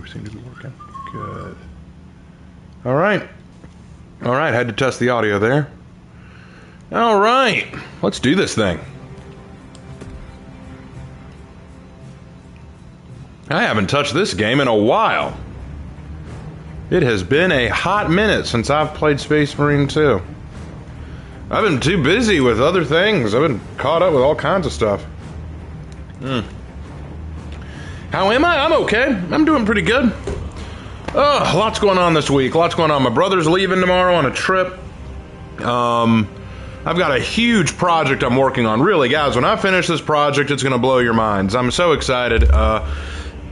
seem to be working. Good. All right. All right, had to test the audio there. All right, let's do this thing. I haven't touched this game in a while. It has been a hot minute since I've played Space Marine 2. I've been too busy with other things. I've been caught up with all kinds of stuff. How am I? I'm okay. I'm doing pretty good. Lots going on this week. Lots going on. My brother's leaving tomorrow on a trip. I've got a huge project I'm working on. Really, guys, when I finish this project, it's going to blow your minds. I'm so excited.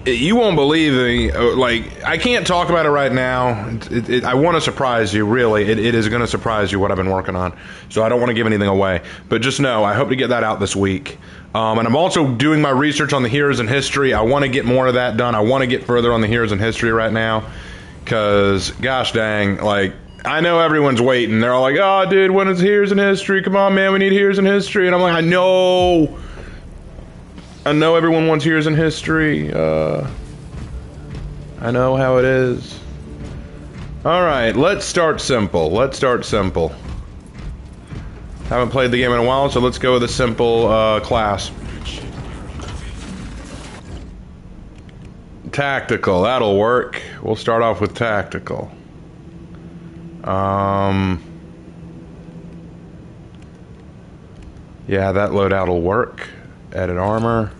You won't believe me. Like, I can't talk about it right now. I want to surprise you, really. It is going to surprise you what I've been working on. So I don't want to give anything away. But just know, I hope to get that out this week. And I'm also doing my research on the Heroes in History. I want to get more of that done. I want to get further on the Heroes in History right now. Because, gosh dang, like, I know everyone's waiting. They're all like, oh, dude, when is Heroes in History? Come on, man, we need Heroes in History. And I'm like, I know everyone wants Heroes in History. I know how it is. All right, let's start simple. Let's start simple. Haven't played the game in a while, so let's go with a simple class. Tactical, that'll work. We'll start off with tactical. Yeah, that loadout will work. Added armor.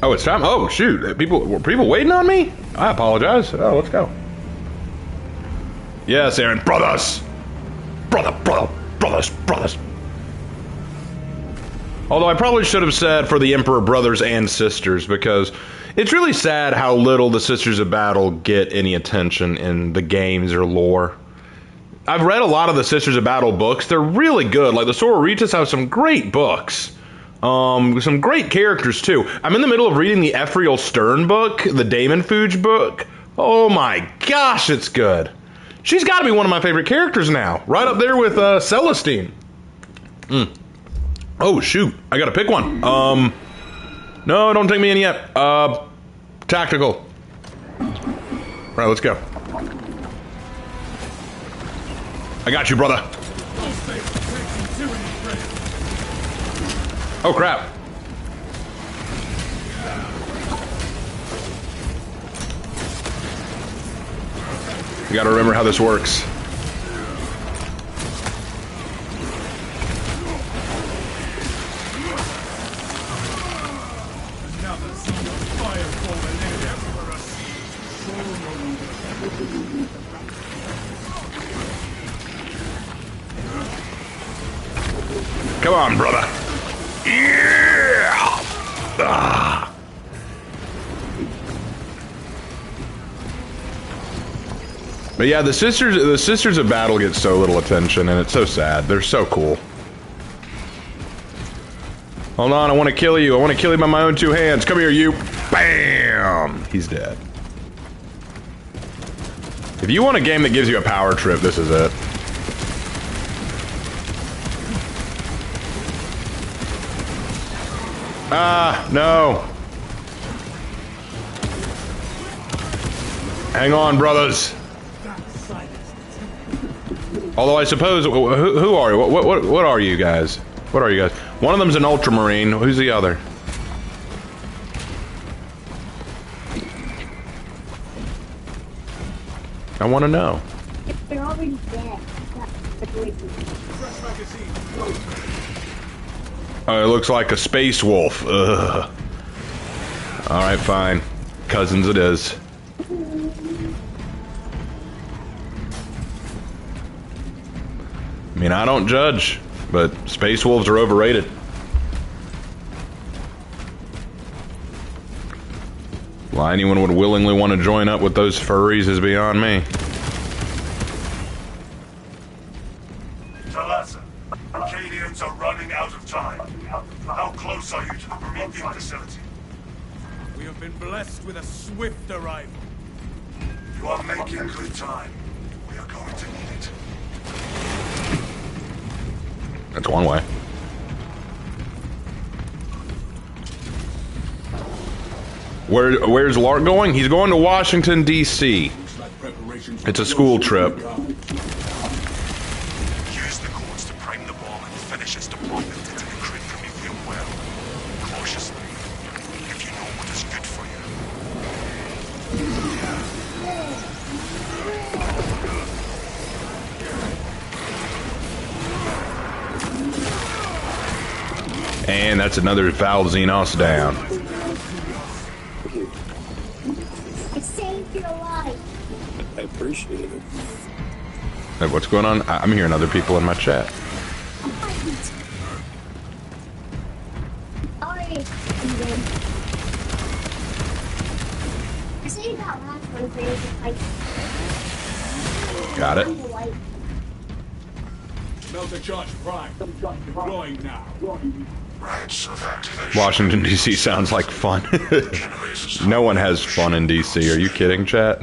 Oh, it's time. Oh, shoot. Were people waiting on me? I apologize. Oh, let's go. Yes, Aaron. Brothers. Brothers. Although I probably should have said for the Emperor brothers and sisters, because it's really sad how little the Sisters of Battle get any attention in the games or lore. I've read a lot of the Sisters of Battle books. They're really good. Like, the Sororitas have some great books. Some great characters, too. I'm in the middle of reading the Ephriel Stern book, the Damon Fooge book. Oh my gosh, it's good. She's got to be one of my favorite characters now. Right up there with, Celestine. Oh, shoot. I gotta pick one. No, don't take me in yet. Tactical. Right, let's go. I got you, brother. Oh, crap. You gotta remember how this works. Come on, brother. Yeah! Ah. But yeah, the Sisters of Battle get so little attention, and it's so sad. They're so cool. Hold on, I want to kill you. I want to kill you by my own two hands. Come here, you. Bam! He's dead. If you want a game that gives you a power trip, this is it. Ah, no. Hang on, brothers. Although I suppose, who are you? What are you guys? What are you guys? One of them's an Ultramarine. Who's the other? I want to know. They're already dead. It looks like a space wolf. Ugh. Alright, fine. Cousins it is. I mean, I don't judge, but space wolves are overrated. Why anyone would willingly want to join up with those furries is beyond me. Talassa, Acadians are running out of time. How close are you to the Promethean facility? We have been blessed with a swift arrival. You are making good time. We are going to need it. That's one way. Where's Lark going? He's going to Washington, D.C. It's a school trip. Use the codes to prime the bomb and finish its deployment into the crude Promethean well. Cautiously, if you know what is good for you. And that's another Val Xenos down. I saved your life. I appreciate it. Hey, what's going on? I'm hearing other people in my chat. Sorry, Ethan. I saved that last one for you to fight. Got it. Melter charge prime. Deploying now. Rights of activation. Washington, D.C. sounds like fun. No one has fun in D.C. Are you kidding, chat?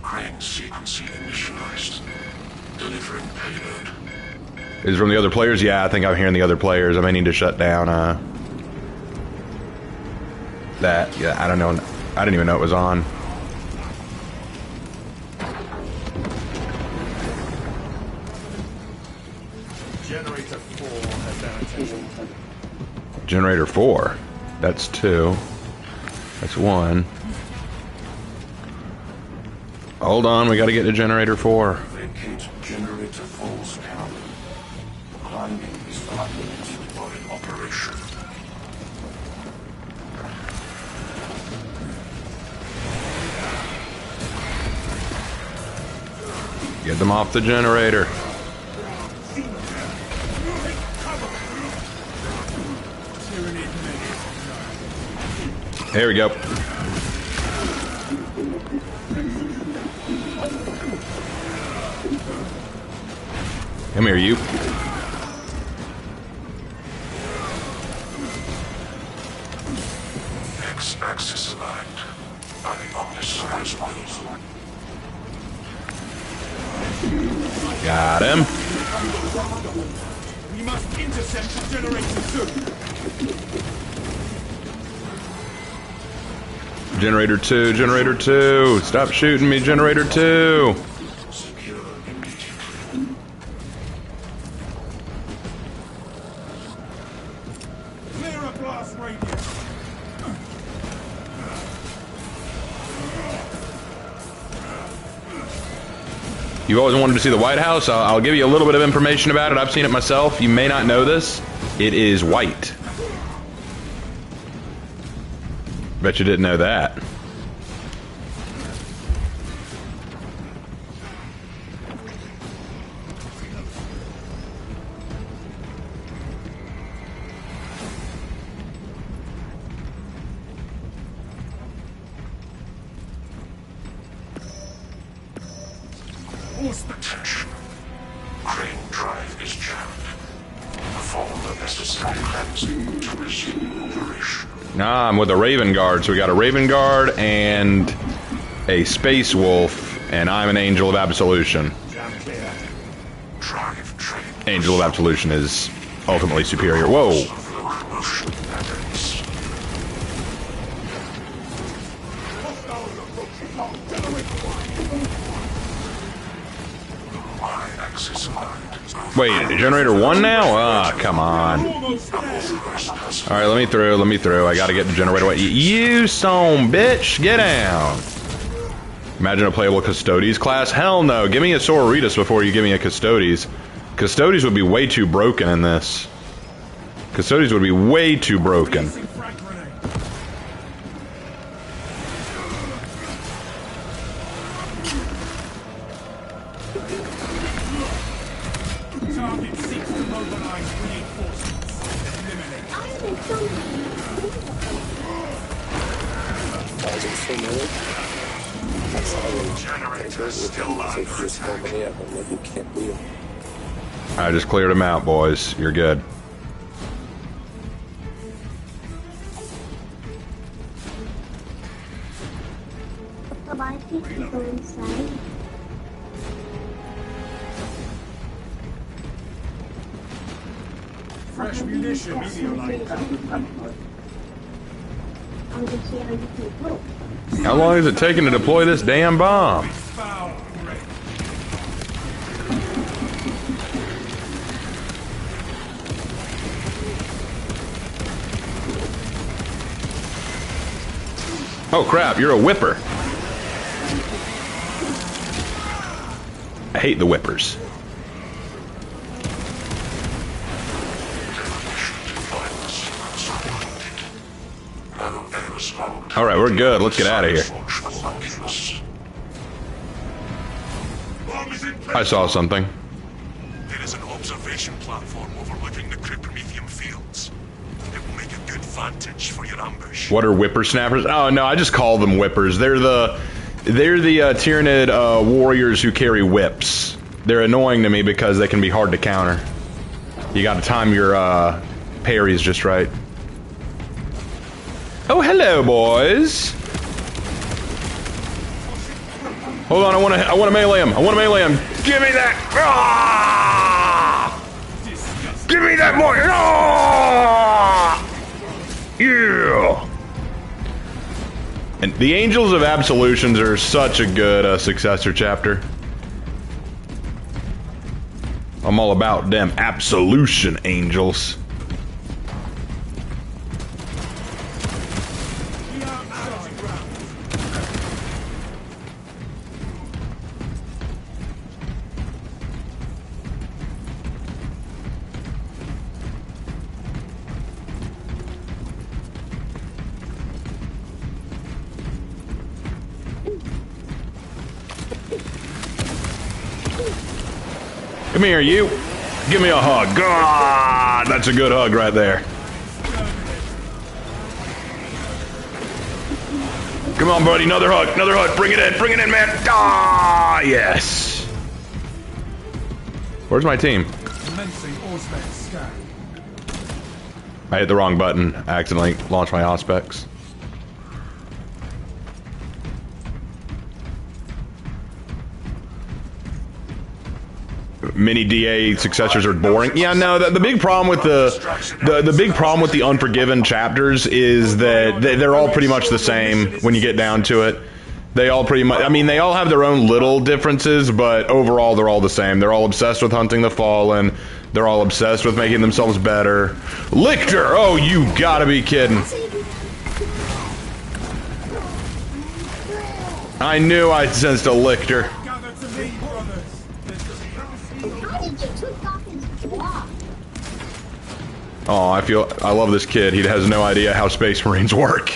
Crane sequencing initialized. Delivering payload. Is it from the other players? Yeah, I think I'm hearing the other players. I may need to shut down, that. Yeah, I don't know. I didn't even know it was on. Generator 4 has their attention. Generator 4. That's 2. That's 1. Hold on, we gotta get to Generator 4. Vacate generator 4's cabin. Climbing is not in operation. Get them off the generator. There we go. Come here, you. X-axis aligned. Running on this size wheel. Got him. We must intercept the generator 2. Generator 2, Generator 2. Stop shooting me, Generator 2. Secure immediately. Clear a blast radius. You always wanted to see the White House? I'll give you a little bit of information about it. I've seen it myself. You may not know this. It is white. Bet you didn't know that. Attention. Crane drive is jammed. Perform the necessary cleansing to resume operation. Nah, I'm with a Raven Guard. So we got a Raven Guard and a Space Wolf, and I'm an Angel of Absolution. Drive train. Angel of Absolution is ultimately superior. Whoa. Of locomotion patterns. Y-axis aligned. Wait, Generator 1 now? Ah, come on. Alright, let me through. I gotta get the Generator 1. You son bitch, get down. Imagine a playable Custodes class? Hell no, give me a Sororitas before you give me a Custodes. Custodes would be way too broken in this. Custodes would be way too broken. Target 6 to mobilize reinforcements. Eliminate. I have been so causing so many. That's how they Generators still there's under just so attack. many of them that you can't beat them. I just cleared them out, boys. You're good. A lot of people go inside. Fresh munition, Meteorite. I'm just here on people. How long is it taking to deploy this damn bomb? Foul great. Oh crap, you're a whipper. I hate the whippers. Alright, we're good. Let's get out of here. Bomb is in place. I saw something. There is an observation platform overlooking the Cryptomethium fields. It will make a good vantage for your ambush. What are whippersnappers? Oh no, I just call them whippers. They're the Tyranid warriors who carry whips. They're annoying to me because they can be hard to counter. You gotta time your parries just right. Oh, hello, boys. Hold on, I wanna melee him. I wanna melee him. Give me that! Ah! Give me that more! Ah! Yeah! And the Angels of Absolutions are such a good successor chapter. I'm all about them Absolution Angels. Come here, you. Give me a hug. God, that's a good hug right there. Come on, buddy. Another hug. Another hug. Bring it in. Bring it in, man. Ah, yes. Where's my team? Commencing Auspex scan. I hit the wrong button. I accidentally launched my Auspex. Mini DA successors are boring. Yeah, no. The big problem with the big problem with the Unforgiven chapters is that they're all pretty much the same when you get down to it. They all pretty much. I mean, they all have their own little differences, but overall they're all the same. They're all obsessed with hunting the fallen. They're all obsessed with making themselves better. Lictor! Oh, you gotta be kidding! I knew I sensed a Lictor. Gather to me, brothers. How did you took off his block? Oh, I love this kid. He has no idea how Space Marines work.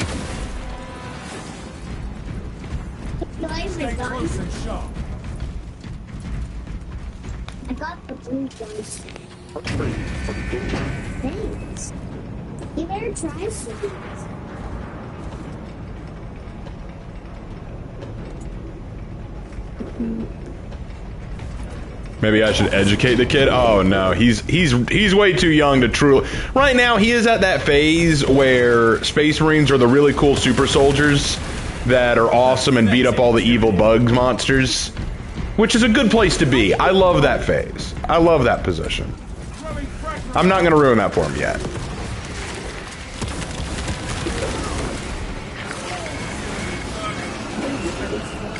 Guys, I got, Close and sharp. I got the blue guys. Thanks. You better try some of these. Maybe I should educate the kid. Oh no, he's way too young to truly. Right now, he is at that phase where Space Marines are the really cool super soldiers that are awesome and beat up all the evil bugs monsters, which is a good place to be. I love that phase. I love that position. I'm not gonna ruin that for him yet.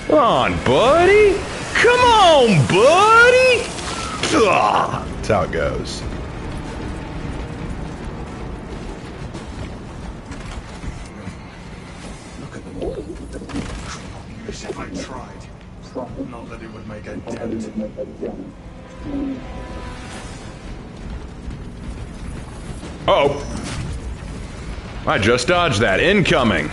Come on, buddy. Come on, buddy! Ugh, that's how it goes. As if I tried. Not that it would make a dent. Uh-oh. I just dodged that. Incoming.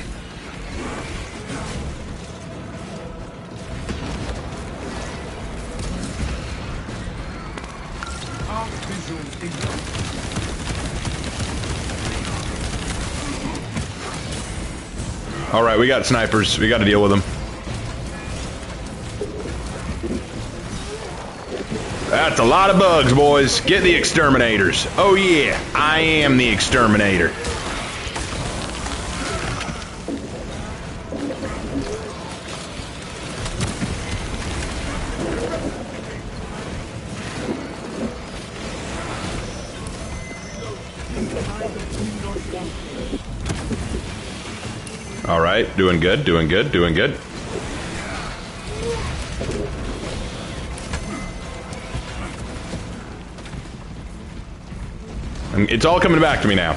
Arc visual incoming. Alright, we got snipers. We gotta deal with them. That's a lot of bugs, boys. Get the exterminators. Oh yeah, I am the exterminator. Alright, doing good, doing good, doing good. And it's all coming back to me now.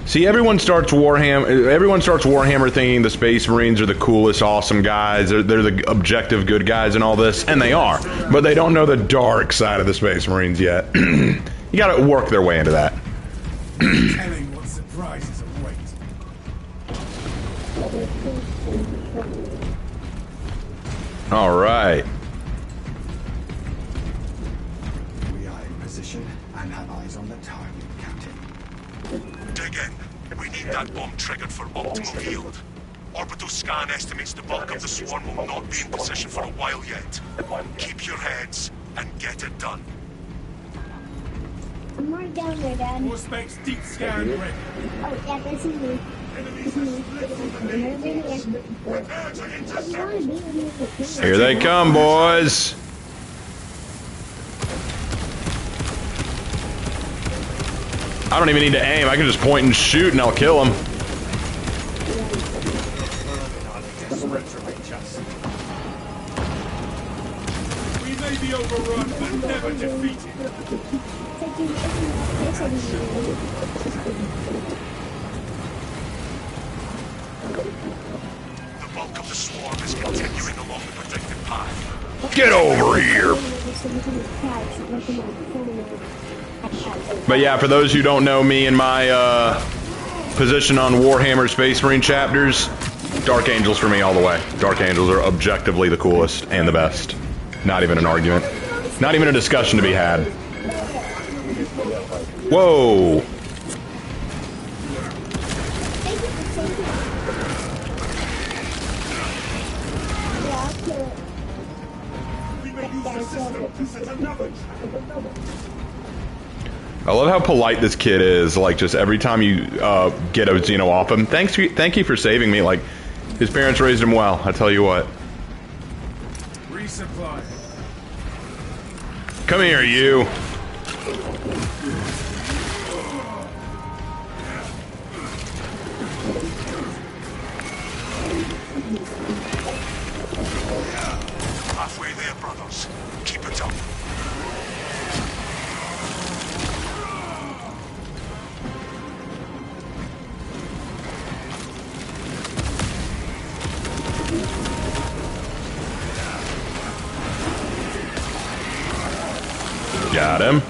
See, everyone starts Warhammer thinking the Space Marines are the coolest, awesome guys. They're the objective good guys and all this, and they are. But they don't know the dark side of the Space Marines yet. You gotta work their way into that. Telling what surprises await. All right. We are in position and have eyes on the target, Captain. Dig in. We need that bomb triggered for optimal yield. Orbital scan estimates the bulk of the swarm will not be in position for a while yet. Keep your heads and get it done. I'm right down there, Dad. More specs deep scan ready. Oh, yeah, that's me. Here they come, boys. I don't even need to aim. I can just point and shoot and I'll kill them. We may be overrun, but never defeated. The bulk of the swarm is continuing along the predicted path. Get over here. But yeah, for those who don't know me and my position on Warhammer Space Marine chapters, Dark Angels for me all the way. Dark Angels are objectively the coolest and the best. Not even an argument. Not even a discussion to be had. Whoa! I love how polite this kid is. Like, just every time you get a Xeno off him, thank you for saving me. Like, his parents raised him well. I tell you what. Resupply. Come here, you. Halfway there, brothers. Keep it up. Got him.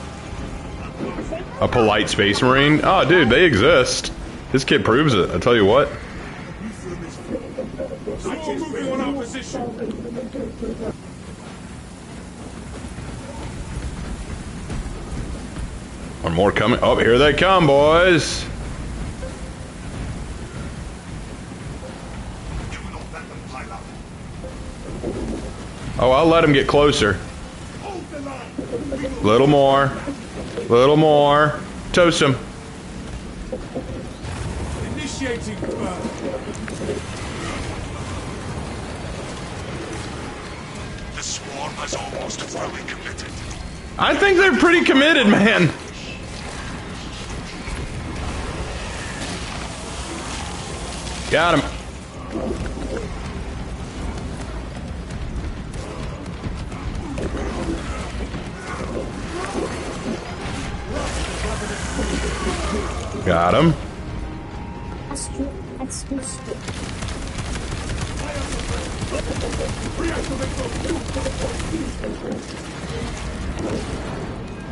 A polite Space Marine? Oh, dude, they exist. This kid proves it. I tell you what. Swarm moving on our position. One more coming. Oh, here they come, boys. Do not let them pile up. Oh, I'll let him get closer. Little more. Little more. Toast him. Initiating burn. The swarm has almost fully committed. I think they're pretty committed, man. Got him. Got him. That's true. That's too stupid.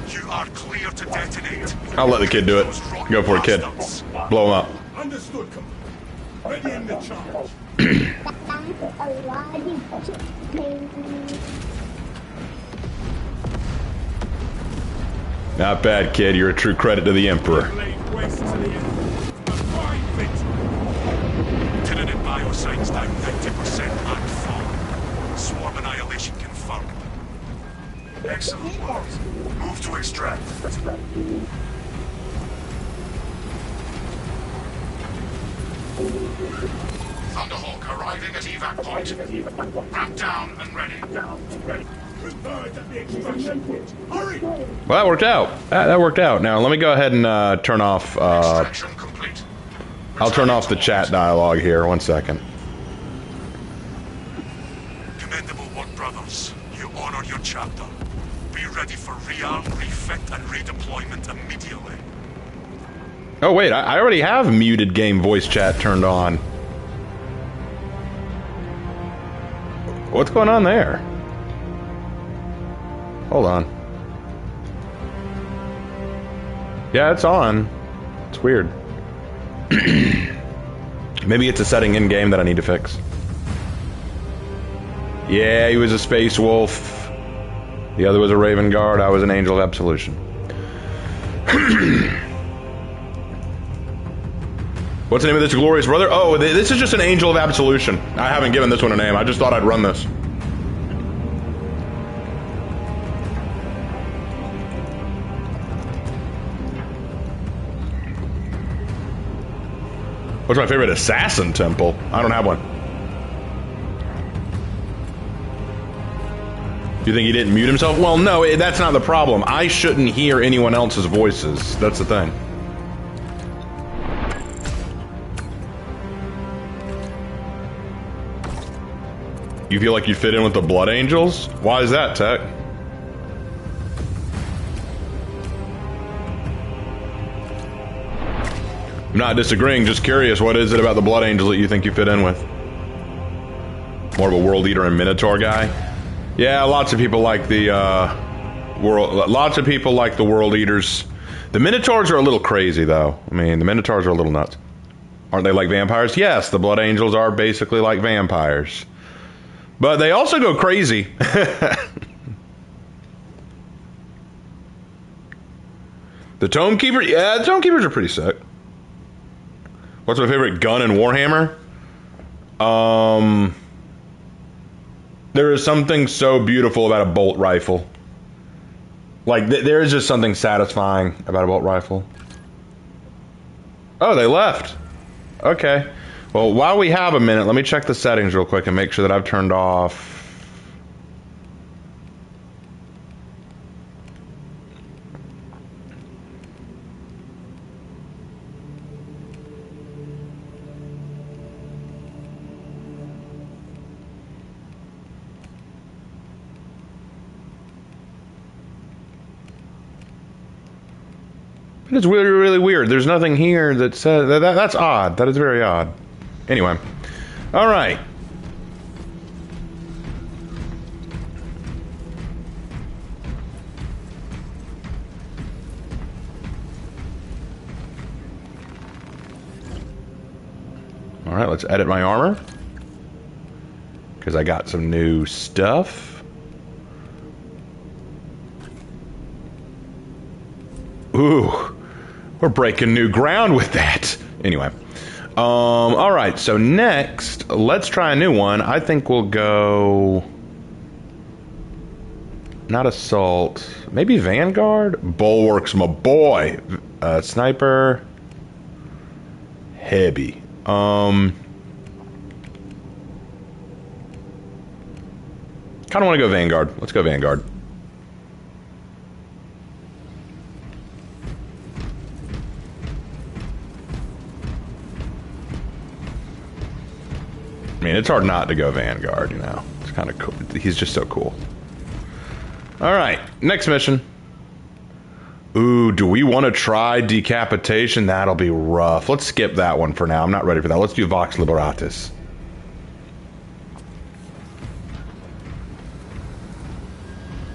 You are clear to detonate. I'll let the kid do it. Go for it, kid. Blow him up. Understood, Commander. Ready in the charge. That's a lot of chicken. Not bad, kid. You're a true credit to the Emperor. Laid waste to the enemy. A fine victory. Tyranid biosign's down 90% and fall. Swarm annihilation confirmed. Excellent work. Move to extract. Thunderhawk arriving at evac point. Ramp down and ready. Prepared at the extraction point. Hurry! Well, that worked out. That worked out. Now, let me go ahead and turn off... Extraction complete. I'll turn off the chat dialogue here. 1 second. Commendable work, brothers. You honor your chapter. Be ready for rearm, refit, and redeployment immediately. Oh, wait. I already have muted game voice chat turned on. What's going on there? Hold on. Yeah, it's on. It's weird. Maybe it's a setting in-game that I need to fix. Yeah, he was a Space Wolf. The other was a Raven Guard. I was an Angel of Absolution. What's the name of this glorious brother? Oh, this is just an Angel of Absolution. I haven't given this one a name. I just thought I'd run this. What's my favorite assassin temple? I don't have one. You think he didn't mute himself? Well, no, that's not the problem. I shouldn't hear anyone else's voices. That's the thing. You feel like you fit in with the Blood Angels? Why is that, Tech? I'm not disagreeing, just curious. What is it about the Blood Angels that you think you fit in with? More of a World Eater and Minotaur guy? Yeah, lots of people like the lots of people like the World Eaters. The Minotaurs are a little crazy, though. I mean, the Minotaurs are a little nuts. Aren't they like vampires? Yes, the Blood Angels are basically like vampires. But they also go crazy. The Tome Keeper? Yeah, the Tome Keepers are pretty sick. What's my favorite gun in Warhammer? There is something so beautiful about a bolt rifle. Like, there is just something satisfying about a bolt rifle. Oh, they left. Okay. Well, while we have a minute, let me check the settings real quick and make sure that I've turned off... It's really, really weird. There's nothing here that says... That's odd. That is very odd. Anyway. Alright. Alright, let's edit my armor. Because I got some new stuff. Ooh. We're breaking new ground with that. Anyway. Alright, so next, let's try a new one. I think we'll go... Not Assault. Maybe Vanguard? Bulwark's my boy. Sniper. Heavy. Kind of want to go Vanguard. Let's go Vanguard. I mean, it's hard not to go Vanguard, you know. It's kind of cool. He's just so cool. Alright, next mission. Ooh, do we want to try Decapitation? That'll be rough. Let's skip that one for now. I'm not ready for that. Let's do Vox Liberatis.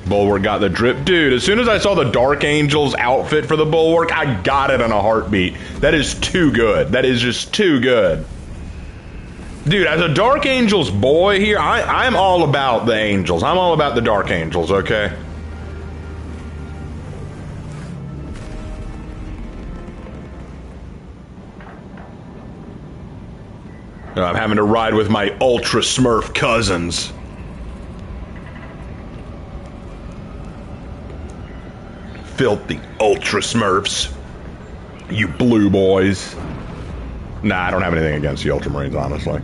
Bulwark got the drip. Dude, as soon as I saw the Dark Angels outfit for the Bulwark, I got it in a heartbeat. That is too good. That is just too good. Dude, as a Dark Angels boy here, I'm all about the Angels. I'm all about the Dark Angels, okay? I'm having to ride with my Ultra Smurf cousins. Filthy Ultra Smurfs. You blue boys. Nah, I don't have anything against the Ultramarines, honestly.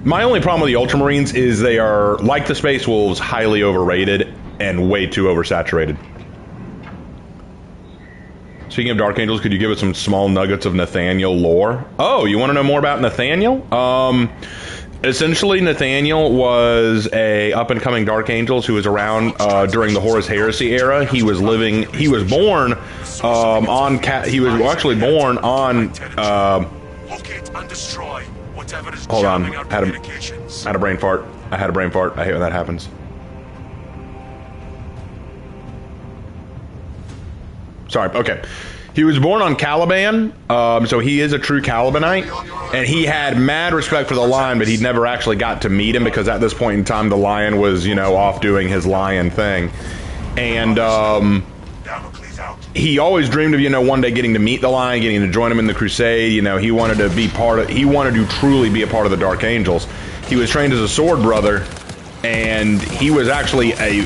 My only problem with the Ultramarines is they are, like the Space Wolves, highly overrated and way too oversaturated. Speaking of Dark Angels, could you give us some small nuggets of Nathaniel lore? Oh, you want to know more about Nathaniel? Essentially, Nathaniel was a up-and-coming Dark Angels who was around during the Horus Heresy era. He was born he was actually born on Locate and destroy whatever is hold on, jamming our communications. had a brain fart. I had a brain fart. I hate when that happens. Sorry, okay. He was born on Caliban, so he is a true Calibanite, and he had mad respect for the Lion, but he never actually got to meet him because at this point in time, the Lion was, you know, off doing his Lion thing. And he always dreamed of, you know, one day getting to meet the Lion, getting to join him in the Crusade. You know, he wanted to truly be a part of the Dark Angels. He was trained as a sword brother, and he was actually a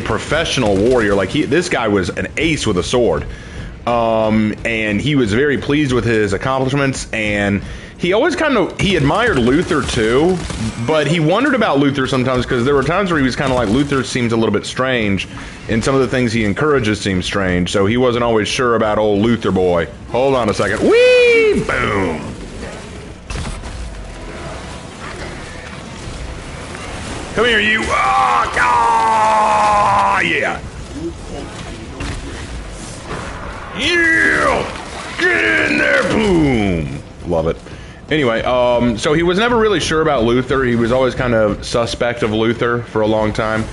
professional warrior. Like this guy was an ace with a sword, and he was very pleased with his accomplishments. And he always he admired Luther too, but he wondered about Luther sometimes because there were times where he was kind of like, Luther seems a little bit strange, and some of the things he encourages seem strange. So he wasn't always sure about old Luther boy. Hold on a second. Whee! Boom! Come here, you! Yeah! Yeah! Get in there! Boom! Love it. Anyway, so he was never really sure about Luther. He was always kind of suspect of Luther for a long time.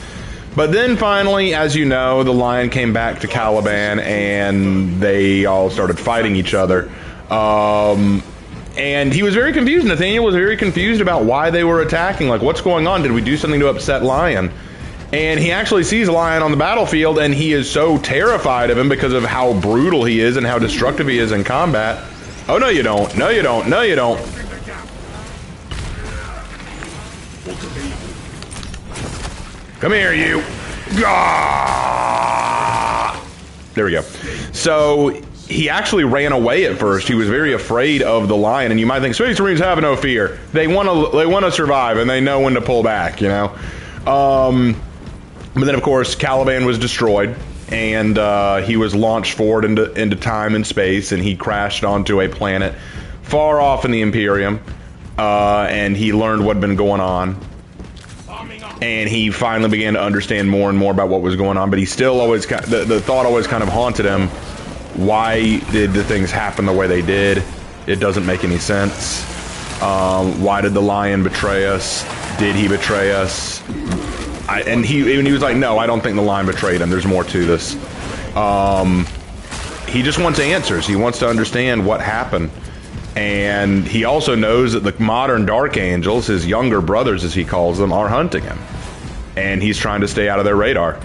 But then finally, as you know, the Lion came back to Caliban and they all started fighting each other. And he was very confused. Nathaniel was very confused about why they were attacking. Like, what's going on? Did we do something to upset Lion? And he actually sees Lion on the battlefield, and he is so terrified of him because of how brutal he is and how destructive he is in combat. Oh, no you don't. No you don't. No you don't. Come here, you. There we go. So he actually ran away at first. He was very afraid of the Lion, and you might think Space Marines have no fear. They want to survive, and they know when to pull back, you know. But then, of course, Caliban was destroyed, and he was launched forward into time and space, and he crashed onto a planet far off in the Imperium, and he learned what had been going on. And he finally began to understand more and more about what was going on, but he still always, the thought always kind of haunted him. Why did the things happen the way they did? It doesn't make any sense. Why did the Lion betray us? Did he betray us? And he was like, no, I don't think the Lion betrayed him. There's more to this. He just wants answers. He wants to understand what happened. And he also knows that the modern Dark Angels, his younger brothers as he calls them, are hunting him. And he's trying to stay out of their radar.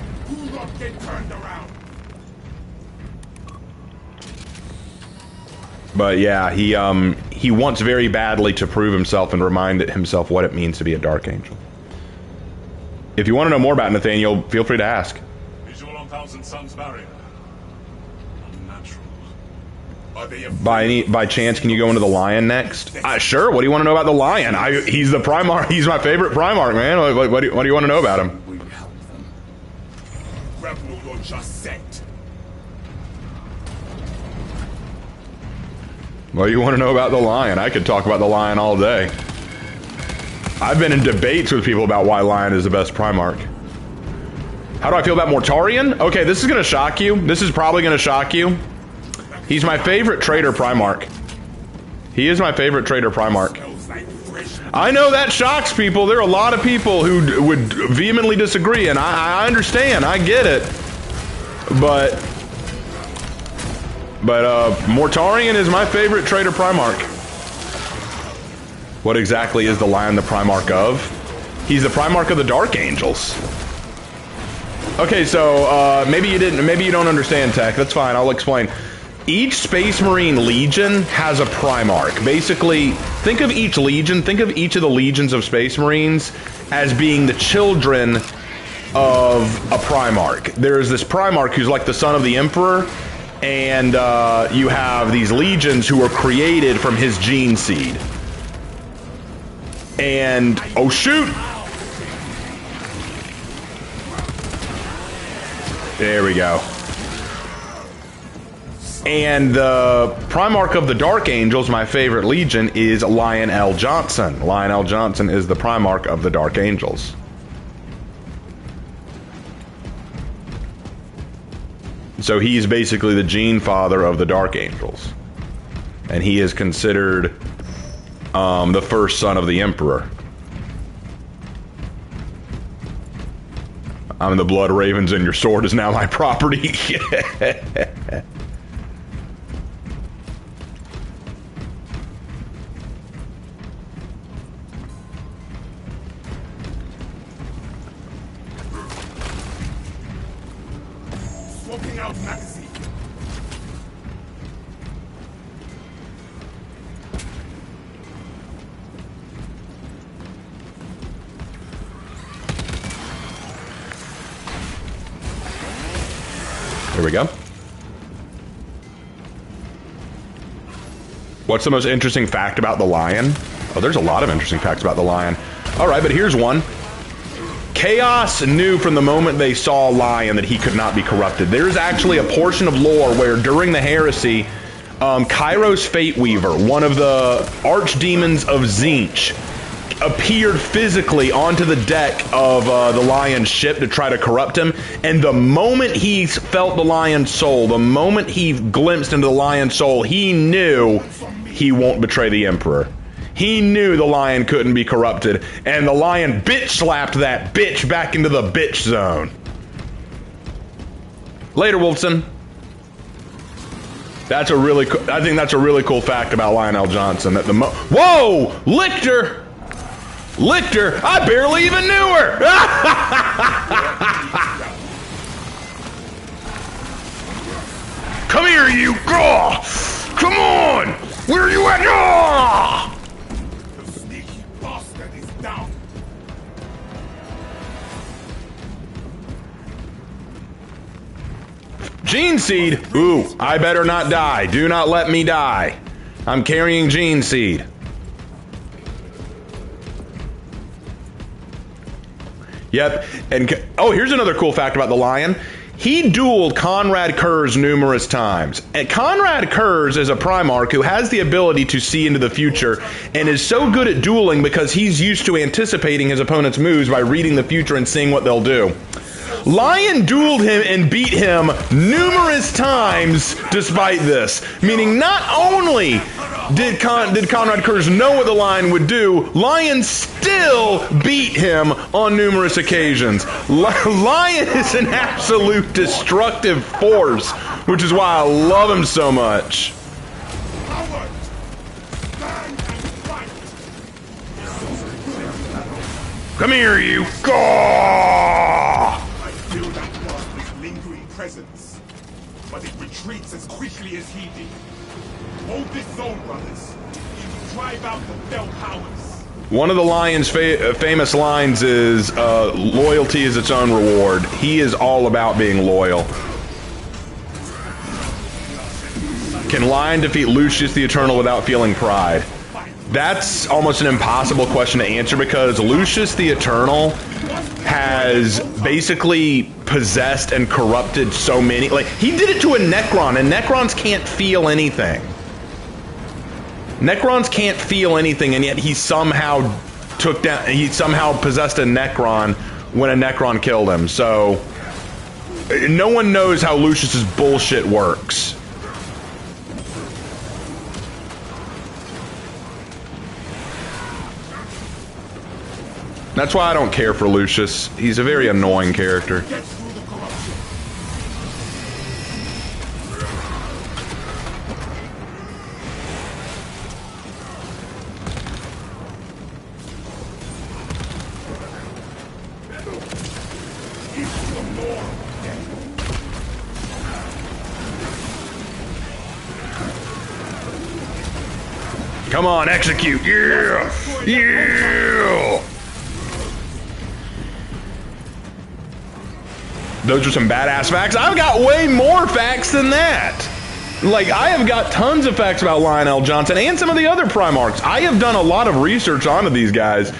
But yeah, he wants very badly to prove himself and remind himself what it means to be a Dark Angel. If you want to know more about Nathaniel, feel free to ask. Visual on Thousand Suns barrier. Unnatural. Are they By chance, can you go into the Lion next? Sure. What do you want to know about the Lion? He's the Primarch. He's my favorite Primarch, man. What do you want to know about him? We help them. Rebel launcher set. What do you want to know about the Lion? I could talk about the Lion all day. I've been in debates with people about why Lion is the best Primarch. How do I feel about Mortarion? Okay, this is going to shock you. This is probably going to shock you. He's my favorite traitor Primarch. He is my favorite traitor Primarch. I know that shocks people. There are a lot of people who would vehemently disagree, and I understand. I get it. But Mortarion is my favorite traitor Primarch. What exactly is the Lion the Primarch of? He's the Primarch of the Dark Angels. Okay, so maybe you don't understand, Tech. That's fine. I'll explain. Each Space Marine Legion has a Primarch. Basically, think of each Legion, think of each of the legions of Space Marines as being the children of a Primarch. There's this Primarch who's like the son of the Emperor, and you have these legions who are created from his gene seed. And, oh shoot! There we go. And the Primarch of the Dark Angels, my favorite legion, is Lionel Johnson. Lionel Johnson is the Primarch of the Dark Angels. So he's basically the gene father of the Dark Angels. And he is considered the first son of the Emperor. I'm the Blood Ravens and your sword is now my property. Swapping out magazine. Here we go. What's the most interesting fact about the Lion? Oh, there's a lot of interesting facts about the Lion. All right, but here's one. Chaos knew from the moment they saw Lion that he could not be corrupted. There's actually a portion of lore where during the heresy, Kairos Fateweaver, one of the archdemons of Tzeentch, appeared physically onto the deck of the Lion's ship to try to corrupt him. And the moment he felt the Lion's soul, the moment he glimpsed into the Lion's soul, he knew he won't betray the Emperor. He knew the Lion couldn't be corrupted, and the Lion bitch slapped that bitch back into the bitch zone. Later, Wolfson. That's a really I think that's a really cool fact about Lionel Johnson. That whoa, Lictor! Lictor, I barely even knew her! Come here, you! Oh, come on! Where are you at? Oh! The sneaky bastard is down. Gene Seed? Ooh, I better not die. Do not let me die. I'm carrying Gene Seed. Yep, and oh, here's another cool fact about the Lion. He dueled Konrad Curze numerous times. And Konrad Curze is a Primarch who has the ability to see into the future and is so good at dueling because he's used to anticipating his opponent's moves by reading the future and seeing what they'll do. Lion dueled him and beat him numerous times despite this, meaning not only did Konrad Curze know what the Lion would do, Lion still beat him on numerous occasions. Lion is an absolute destructive force, which is why I love him so much. Come here, you! Gah! I feel that bastard's lingering presence, but it retreats as quickly as he did. Hold this zone, brothers. He will drive out the Bell powers. One of the Lion's famous lines is, loyalty is its own reward. He is all about being loyal. Can Lion defeat Lucius the Eternal without feeling pride? That's almost an impossible question to answer because Lucius the Eternal has basically possessed and corrupted so many. Like, he did it to a Necron, and Necrons can't feel anything. Necrons can't feel anything, and yet he somehow possessed a Necron when a Necron killed him. So no one knows how Lucius's bullshit works. That's why I don't care for Lucius. He's a very annoying character. Come on, execute. Yeah. Yeah. Those are some badass facts. I've got way more facts than that. Like, I have got tons of facts about Lionel Johnson and some of the other Primarchs. I have done a lot of research onto these guys.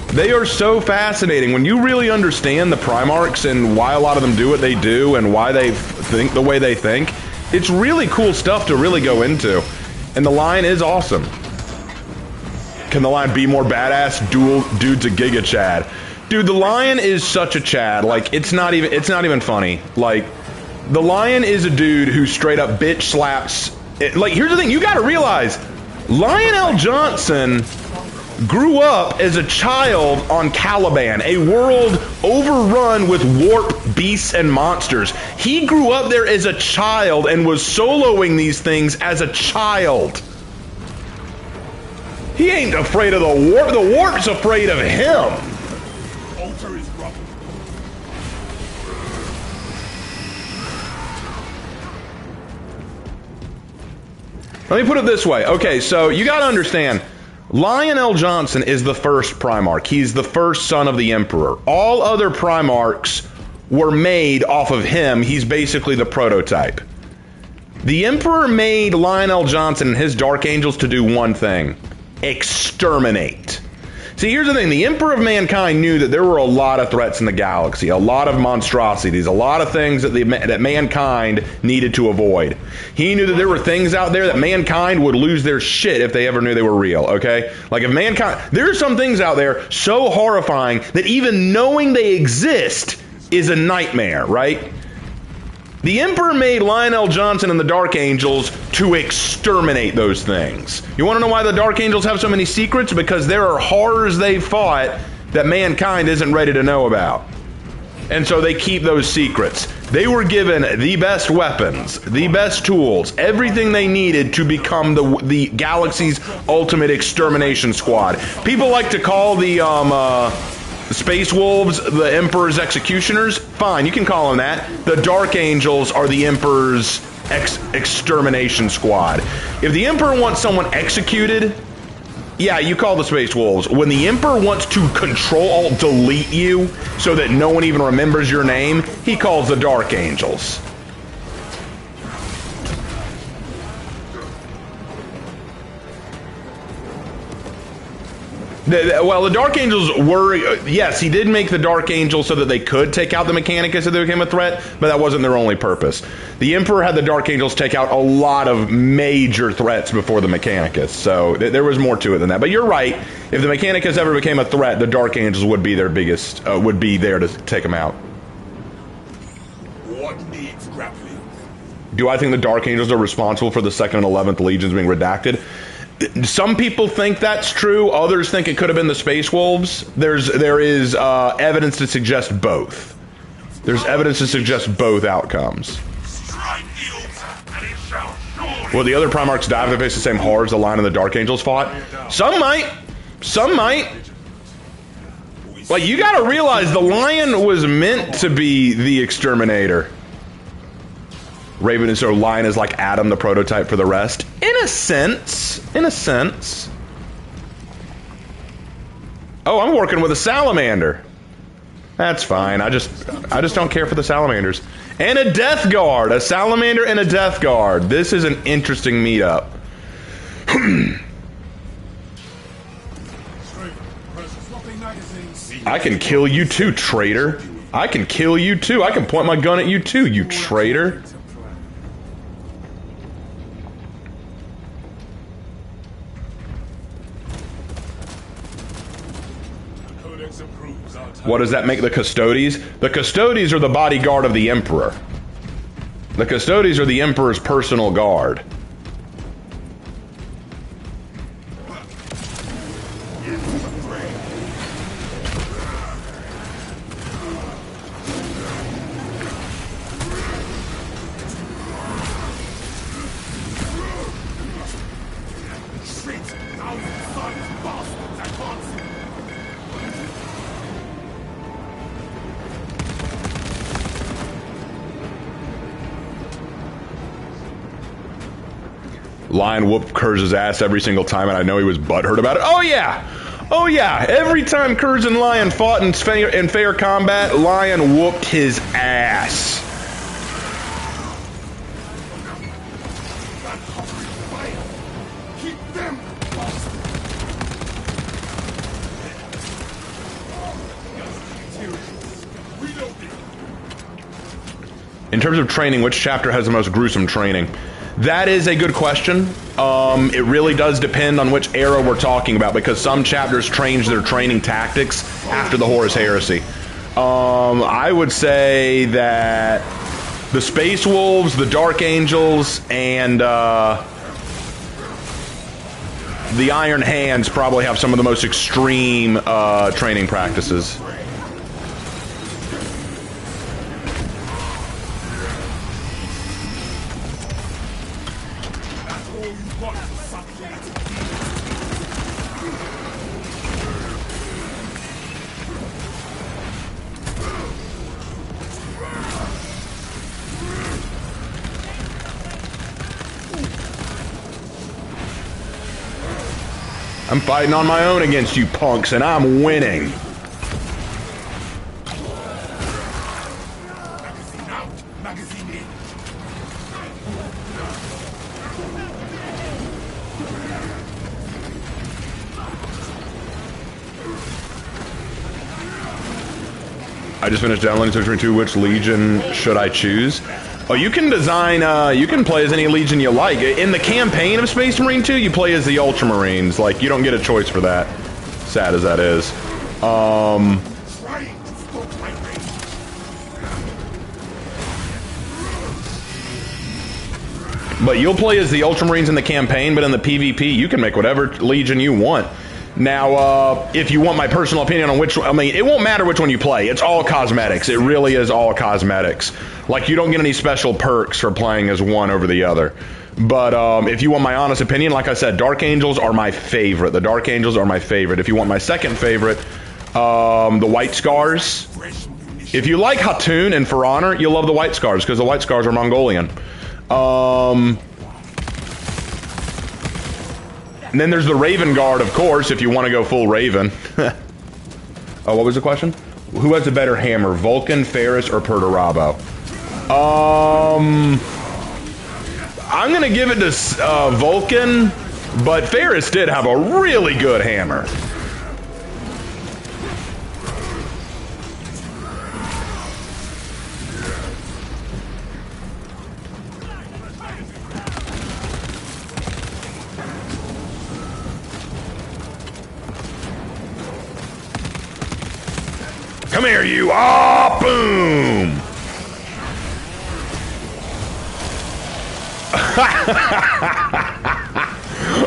They are so fascinating. When you really understand the Primarchs and why a lot of them do what they do and why they think the way they think, it's really cool stuff to really go into. And the line is awesome. Can the line be more badass? Dude's a Giga Chad. Dude, the Lion is such a Chad. Like, it's not even funny. Like, the Lion is a dude who straight up bitch slaps. Like, here's the thing, you gotta realize, Lionel Johnson grew up as a child on Caliban, a world overrun with warp beasts and monsters. He grew up there as a child and was soloing these things as a child. He ain't afraid of the warp. The warp's afraid of him. Altar is rubble. Let me put it this way. Okay, so you gotta understand, Lionel Johnson is the first Primarch. He's the first son of the Emperor. All other Primarchs were made off of him. He's basically the prototype. The Emperor made Lionel Johnson and his Dark Angels to do one thing: exterminate. See, here's the thing. The Emperor of Mankind knew that there were a lot of threats in the galaxy, a lot of monstrosities, a lot of things that mankind needed to avoid. He knew that there were things out there that mankind would lose their shit if they ever knew they were real, okay? Like, if mankind... There are some things out there so horrifying that even knowing they exist is a nightmare, right? The Emperor made Lionel Johnson and the Dark Angels to exterminate those things. You want to know why the Dark Angels have so many secrets? Because there are horrors they fought that mankind isn't ready to know about. And so they keep those secrets. They were given the best weapons, the best tools, everything they needed to become the galaxy's ultimate extermination squad. People like to call the Space Wolves the Emperor's executioners. Fine, you can call them that. The Dark Angels are the Emperor's extermination squad. If the Emperor wants someone executed, yeah, you call the Space Wolves. When the Emperor wants to Control-Alt-Delete you so that no one even remembers your name, he calls the Dark Angels. Well, the Dark Angels were... yes, he did make the Dark Angels so that they could take out the Mechanicus if they became a threat, but that wasn't their only purpose. The Emperor had the Dark Angels take out a lot of major threats before the Mechanicus, so there was more to it than that. But you're right, if the Mechanicus ever became a threat, the Dark Angels would be their biggest... would be there to take them out. What needs grappling? Do I think the Dark Angels are responsible for the 2nd and 11th Legions being redacted? Some people think that's true. Others think it could have been the Space Wolves. There is evidence to suggest both. There's evidence to suggest both outcomes. Will the other Primarchs die if they face the same horrors the Lion and the Dark Angels fought? Some might. Some might. Like, you gotta realize the Lion was meant to be the exterminator. Raven is so Lion is like Adam, the prototype for the rest. In a sense. In a sense. Oh, I'm working with a salamander. That's fine. I just don't care for the salamanders. And a Death Guard. A salamander and a Death Guard. This is an interesting meetup. I can kill you too, traitor. I can kill you too. I can point my gun at you too, you traitor. What does that make the Custodes? The Custodes are the bodyguard of the Emperor. The Custodes are the Emperor's personal guard. Lion whooped Kurz' ass every single time, and I know he was butthurt about it. Oh yeah! Oh yeah! Every time Kurz and Lion fought in fair combat, Lion whooped his ass. In terms of training, which chapter has the most gruesome training? That is a good question. It really does depend on which era we're talking about, because some chapters change their training tactics after the Horus Heresy. I would say that the Space Wolves, the Dark Angels, and the Iron Hands probably have some of the most extreme training practices. I'm fighting on my own against you punks, and I'm winning. I just finished downloading Search 2. Which Legion should I choose? Oh, you can design, you can play as any Legion you like. In the campaign of Space Marine 2, you play as the Ultramarines. Like, you don't get a choice for that. Sad as that is. But you'll play as the Ultramarines in the campaign, but in the PvP, you can make whatever Legion you want. Now, if you want my personal opinion on which, I mean, it won't matter which one you play. It's all cosmetics. It really is all cosmetics. Like, you don't get any special perks for playing as one over the other. But if you want my honest opinion, like I said, Dark Angels are my favorite. The Dark Angels are my favorite. If you want my second favorite, the White Scars. If you like Hatun and For Honor, you'll love the White Scars, because the White Scars are Mongolian. And then there's the Raven Guard, of course, if you want to go full Raven. Oh, what was the question? Who has a better hammer, Vulcan, Ferris, or Perturabo? I'm gonna give it to Vulcan, but Ferris did have a really good hammer. Come here, you! Ah, boom!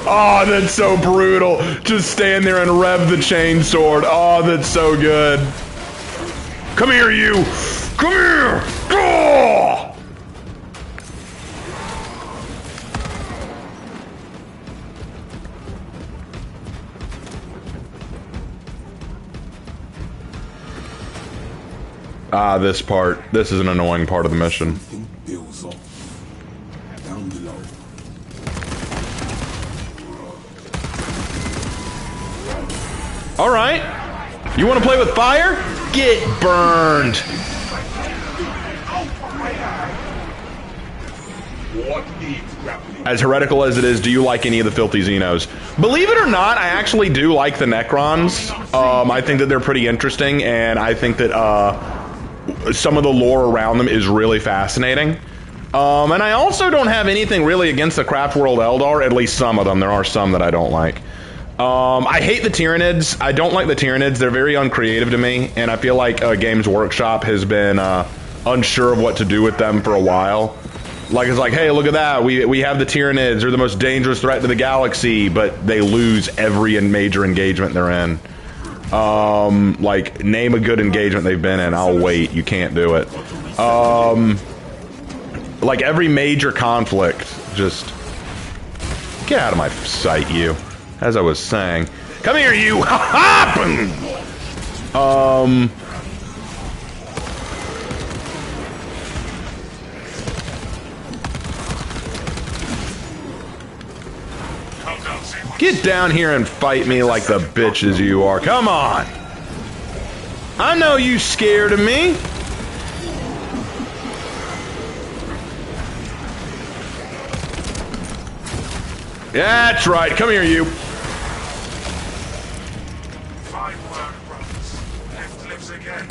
Oh, that's so brutal. Just stand there and rev the chainsword. Oh, that's so good. Come here, you! Come here! Oh! Ah, this part. This is an annoying part of the mission. Down below. Alright. You want to play with fire? Get burned! As heretical as it is, do you like any of the Filthy Xenos? Believe it or not, I actually do like the Necrons. I think that they're pretty interesting, and I think that, some of the lore around them is really fascinating. And I also don't have anything really against the Craftworld Eldar, at least some of them. There are some that I don't like. I hate the Tyranids. I don't like the Tyranids. They're very uncreative to me, and I feel like Games Workshop has been unsure of what to do with them for a while. Like, it's like, hey, look at that. We have the Tyranids. They're the most dangerous threat to the galaxy, but they lose every major engagement they're in. Like, name a good engagement they've been in. I'll wait. You can't do it. Like, every major conflict, just... Get out of my sight, you. As I was saying. Come here, you! Ha-ha! Boom! Get down here and fight me like the bitches you are. Come on. I know you scared of me. That's right. Come here, you. Fine work, brothers. Left lives again.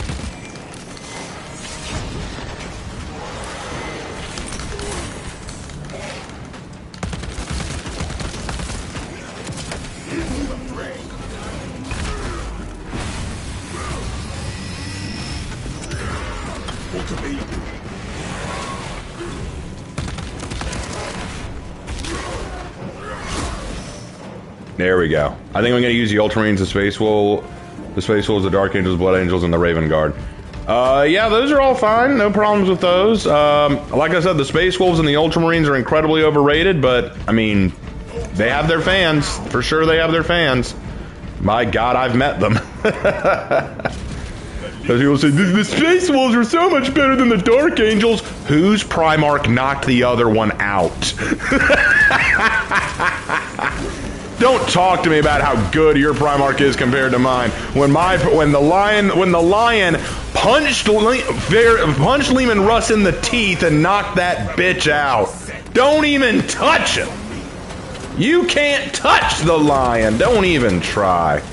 There we go. I think I'm going to use the Ultramarines, the Space Wolves, the Dark Angels, Blood Angels, and the Raven Guard. Yeah, those are all fine. No problems with those. Like I said, the Space Wolves and the Ultramarines are incredibly overrated, but, I mean, they have their fans. For sure they have their fans. My God, I've met them. As people say, the Space Wolves are so much better than the Dark Angels. Whose Primarch knocked the other one out? Don't talk to me about how good your Primarch is compared to mine. When the Lion punched Leman Russ in the teeth and knocked that bitch out. Don't even touch him. You can't touch the Lion. Don't even try.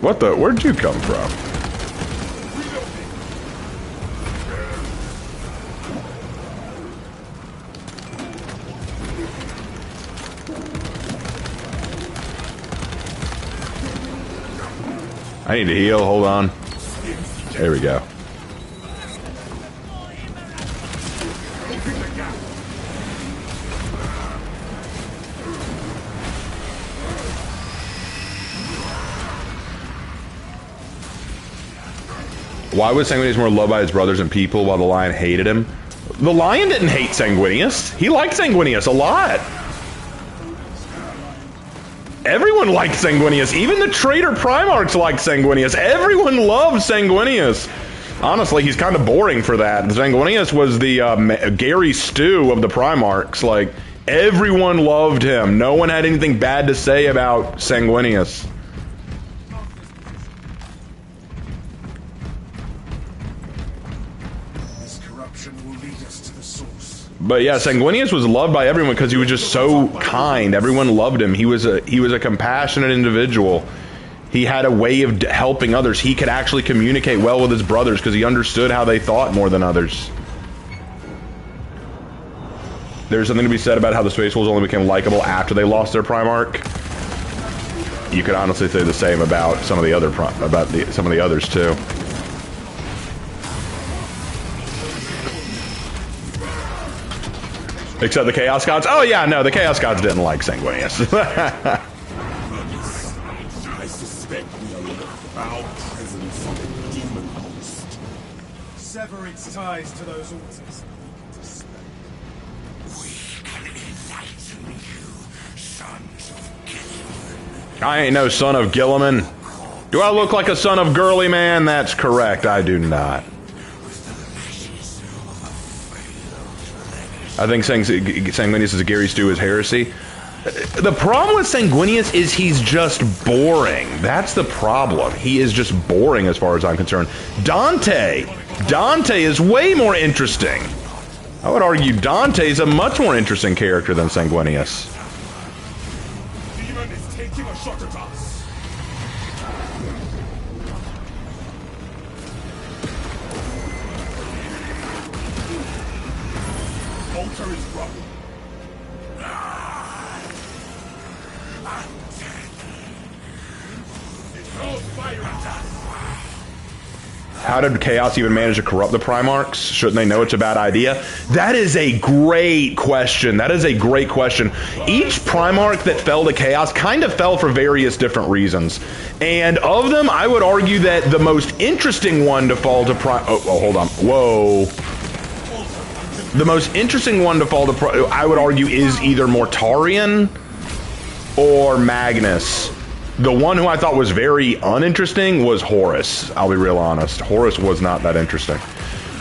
What the? Where'd you come from? I need to heal. Hold on. There we go. Why was Sanguinius more loved by his brothers and people while the Lion hated him? The Lion didn't hate Sanguinius. He liked Sanguinius a lot. Everyone liked Sanguinius. Even the traitor Primarchs liked Sanguinius. Everyone loved Sanguinius. Honestly, he's kind of boring for that. Sanguinius was the Gary Stu of the Primarchs. Like, everyone loved him. No one had anything bad to say about Sanguinius. But yeah, Sanguinius was loved by everyone because he was just so kind. Everyone loved him. He was a compassionate individual. He had a way of helping others. He could actually communicate well with his brothers because he understood how they thought more than others. There's something to be said about how the Space Wolves only became likable after they lost their Primarch. You could honestly say the same about some of the other some of the others too. Except the Chaos Gods? Oh yeah, no, the Chaos Gods didn't like Sanguinius. I suspect we are in the foul presence of a demon host. Sever its ties to those altars. We can enlighten you, sons of Gilliman. I ain't no son of Gilliman. Do I look like a son of Girly Man? That's correct, I do not. I think saying Sanguinius is a Gary Stu is heresy. The problem with Sanguinius is he's just boring. That's the problem. He is just boring as far as I'm concerned. Dante is way more interesting. I would argue Dante is a much more interesting character than Sanguinius. Demon is taking a shot at us. Altar is broken. I'm dead. It throws fire at us. how did Chaos even manage to corrupt the Primarchs? Shouldn't they know it's a bad idea? That is a great question. That is a great question. Each Primarch that fell to Chaos kind of fell for various different reasons. And of them, I would argue that the most interesting one to fall to oh, hold on. Whoa. The most interesting one to fall to I would argue is either Mortarion or Magnus. The one who I thought was very uninteresting was Horus. I'll be real honest. Horus was not that interesting.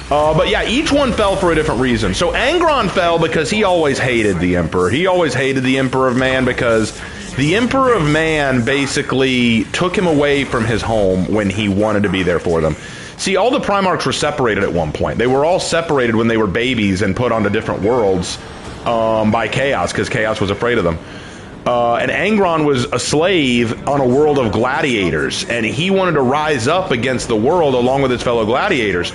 But yeah, each one fell for a different reason. So Angron fell because he always hated the Emperor. He always hated the Emperor of Man because the Emperor of Man basically took him away from his home when he wanted to be there for them. See, all the Primarchs were separated at one point. They were all separated when they were babies and put onto different worlds by Chaos because Chaos was afraid of them. And Angron was a slave on a world of gladiators, and he wanted to rise up against the world along with his fellow gladiators.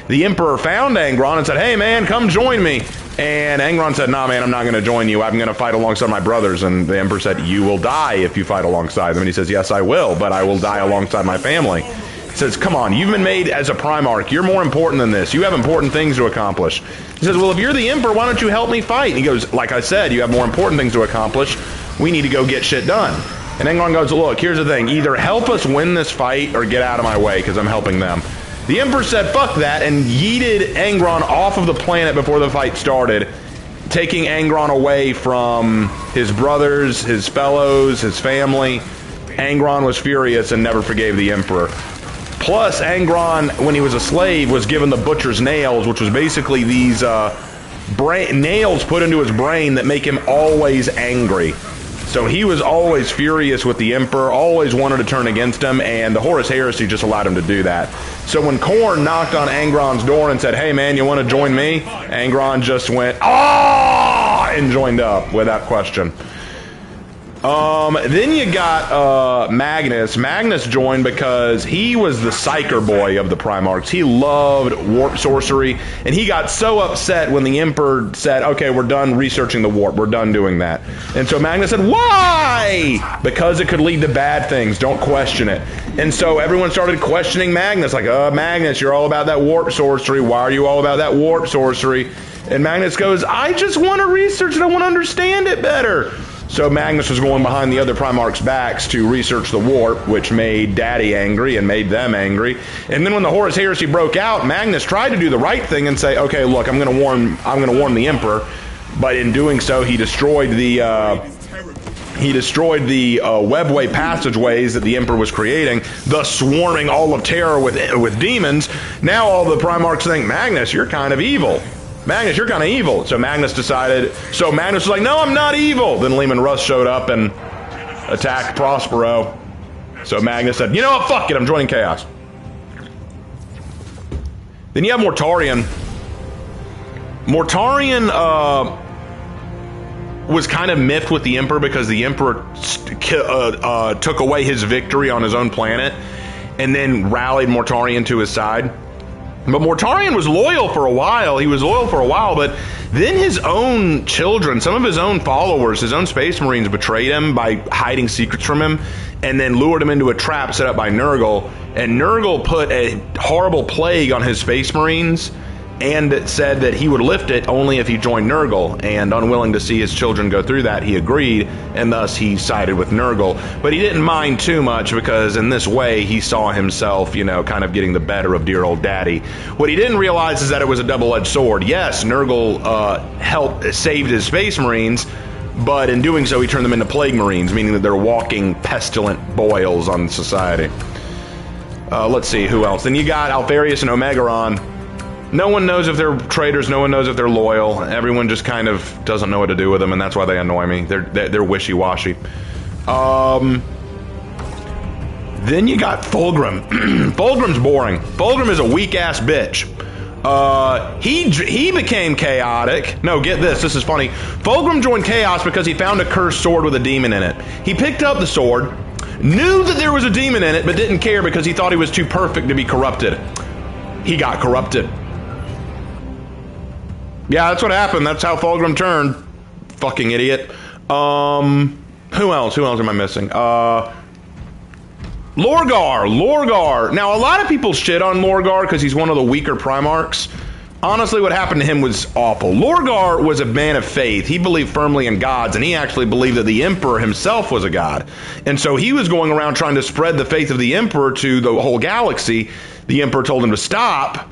The Emperor found Angron and said, hey man, come join me. And Angron said, nah man, I'm not going to join you. I'm going to fight alongside my brothers. And the Emperor said, you will die if you fight alongside them. And he says, yes, I will, but I will die alongside my family. He says, come on, you've been made as a Primarch. You're more important than this. You have important things to accomplish. He says, well, if you're the Emperor, why don't you help me fight? And he goes, like I said, you have more important things to accomplish. We need to go get shit done. And Angron goes, look, here's the thing. Either help us win this fight or get out of my way because I'm helping them. The Emperor said, fuck that, and yeeted Angron off of the planet before the fight started, taking Angron away from his brothers, his fellows, his family. Angron was furious and never forgave the Emperor. Plus, Angron, when he was a slave, was given the Butcher's Nails, which was basically these nails put into his brain that make him always angry. So he was always furious with the Emperor, always wanted to turn against him, and the Horus Heresy just allowed him to do that. So when Khorne knocked on Angron's door and said, hey man, you want to join me? Angron just went, ah, and joined up without question. Then you got Magnus. Magnus joined because he was the psyker boy of the Primarchs. He loved warp sorcery, and he got so upset when the Emperor said, okay, we're done researching the warp. We're done doing that. And so Magnus said, why? Because it could lead to bad things. Don't question it. And so everyone started questioning Magnus, like, Magnus, you're all about that warp sorcery. Why are you all about that warp sorcery? And Magnus goes, I just want to research it. I want to understand it better. So Magnus was going behind the other Primarchs' backs to research the warp, which made Daddy angry and made them angry. And then when the Horus Heresy broke out, Magnus tried to do the right thing and say, okay, look, I'm going to warn the Emperor. But in doing so, he destroyed the webway passageways that the Emperor was creating, thus swarming all of Terra with demons. Now all the Primarchs think, Magnus, you're kind of evil. Magnus, you're kind of evil. So Magnus was like, no, I'm not evil. Then Leman Russ showed up and attacked Prospero. So Magnus said, you know what, fuck it, I'm joining Chaos. Then you have Mortarion. Mortarion was kind of miffed with the Emperor because the Emperor took away his victory on his own planet and then rallied Mortarion to his side. But Mortarion was loyal for a while. He was loyal for a while, but then his own children, some of his own followers, his own Space Marines betrayed him by hiding secrets from him and then lured him into a trap set up by Nurgle. And Nurgle put a horrible plague on his Space Marines and said that he would lift it only if he joined Nurgle, and unwilling to see his children go through that, he agreed, and thus he sided with Nurgle. But he didn't mind too much because in this way he saw himself, you know, kind of getting the better of dear old Daddy. What he didn't realize is that it was a double-edged sword. Yes, Nurgle saved his Space Marines, but in doing so he turned them into Plague Marines, meaning that they're walking pestilent boils on society. Let's see, who else? Then you got Alpharius and Omegaron. No one knows if they're traitors, no one knows if they're loyal. Everyone just kind of doesn't know what to do with them, and that's why they annoy me. They're wishy-washy. Then you got Fulgrim. Fulgrim's boring. Fulgrim is a weak-ass bitch. He became chaotic. No, get this. This is funny. Fulgrim joined Chaos because he found a cursed sword with a demon in it. He picked up the sword, knew that there was a demon in it, but didn't care because he thought he was too perfect to be corrupted. He got corrupted. Yeah, that's what happened. That's how Fulgrim turned. Fucking idiot. Who else? Who else am I missing? Lorgar. Now, a lot of people shit on Lorgar because he's one of the weaker Primarchs. Honestly, what happened to him was awful. Lorgar was a man of faith. He believed firmly in gods, and he actually believed that the Emperor himself was a god. And so he was going around trying to spread the faith of the Emperor to the whole galaxy. The Emperor told him to stop.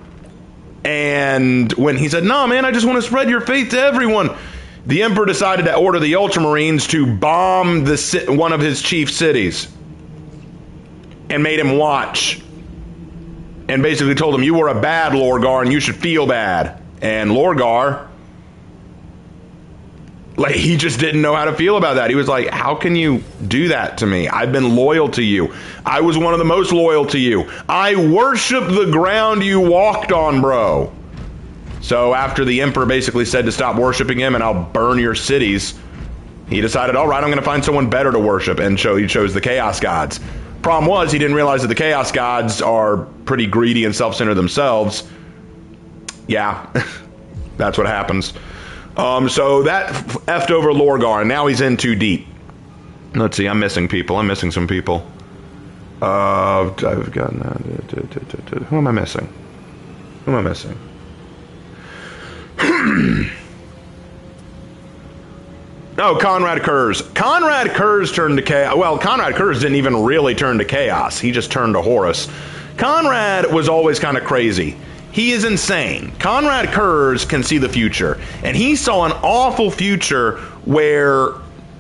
And when he said, "No, man, I just want to spread your faith to everyone," the Emperor decided to order the Ultramarines to bomb one of his chief cities and made him watch. And basically told him, "You were a bad Lorgar and you should feel bad." And Lorgar, like, he just didn't know how to feel about that. He was like, "How can you do that to me? I've been loyal to you. I was one of the most loyal to you. I worship the ground you walked on, bro." So after the Emperor basically said to stop worshiping him and I'll burn your cities, he decided, all right, I'm going to find someone better to worship. And so he chose the Chaos Gods. Problem was, he didn't realize that the Chaos Gods are pretty greedy and self-centered themselves. Yeah, that's what happens. So that effed over Lorgar, and now he's in too deep. Let's see, I'm missing people. I'm missing some people. I've gotten that. Who am I missing? Who am I missing? Oh, Conrad Kurz. Conrad Kurz turned to chaos. Well, Conrad Kurz didn't even really turn to chaos. He just turned to Horus. Conrad was always kind of crazy. He is insane. Conrad Kurz can see the future. And he saw an awful future where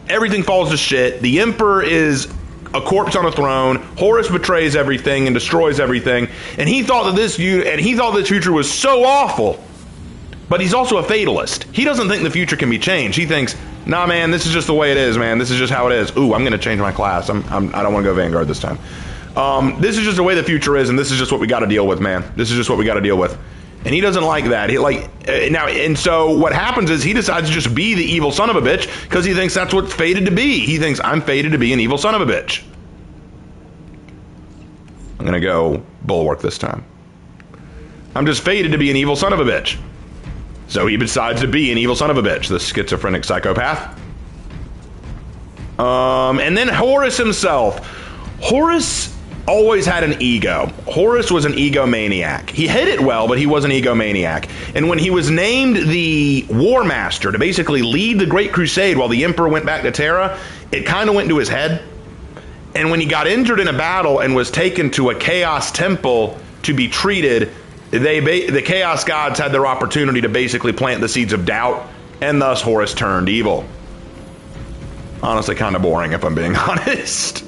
everything falls to shit. The Emperor is a corpse on a throne. Horus betrays everything and destroys everything. And he thought that this future was so awful. But he's also a fatalist. He doesn't think the future can be changed. He thinks, nah, man, this is just the way it is, man. This is just how it is. Ooh, I'm going to change my class. I don't want to go Vanguard this time. This is just the way the future is, and this is just what we got to deal with, man. This is just what we got to deal with. And he doesn't like that. So what happens is he decides to just be the evil son of a bitch because he thinks that's what's fated to be. He thinks, I'm fated to be an evil son of a bitch. I'm going to go Bulwark this time. I'm just fated to be an evil son of a bitch. So he decides to be an evil son of a bitch, the schizophrenic psychopath. And then Horus himself. Horus always had an ego. Horus was an egomaniac. He hid it well, but he was an egomaniac. And when he was named the War Master to basically lead the Great Crusade while the Emperor went back to Terra, it kind of went into his head. And when he got injured in a battle and was taken to a Chaos Temple to be treated, the Chaos Gods had their opportunity to basically plant the seeds of doubt, and thus Horus turned evil. Honestly, kind of boring if I'm being honest.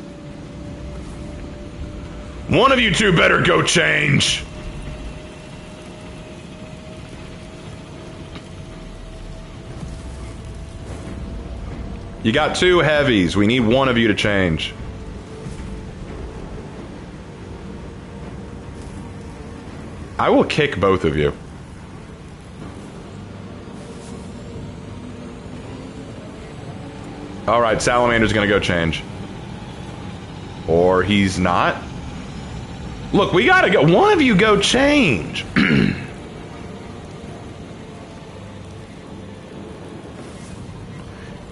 One of you two better go change. You got two heavies. We need one of you to change. I will kick both of you. All right, Salamander's gonna go change. Or he's not. Look, we gotta go. One of you go change.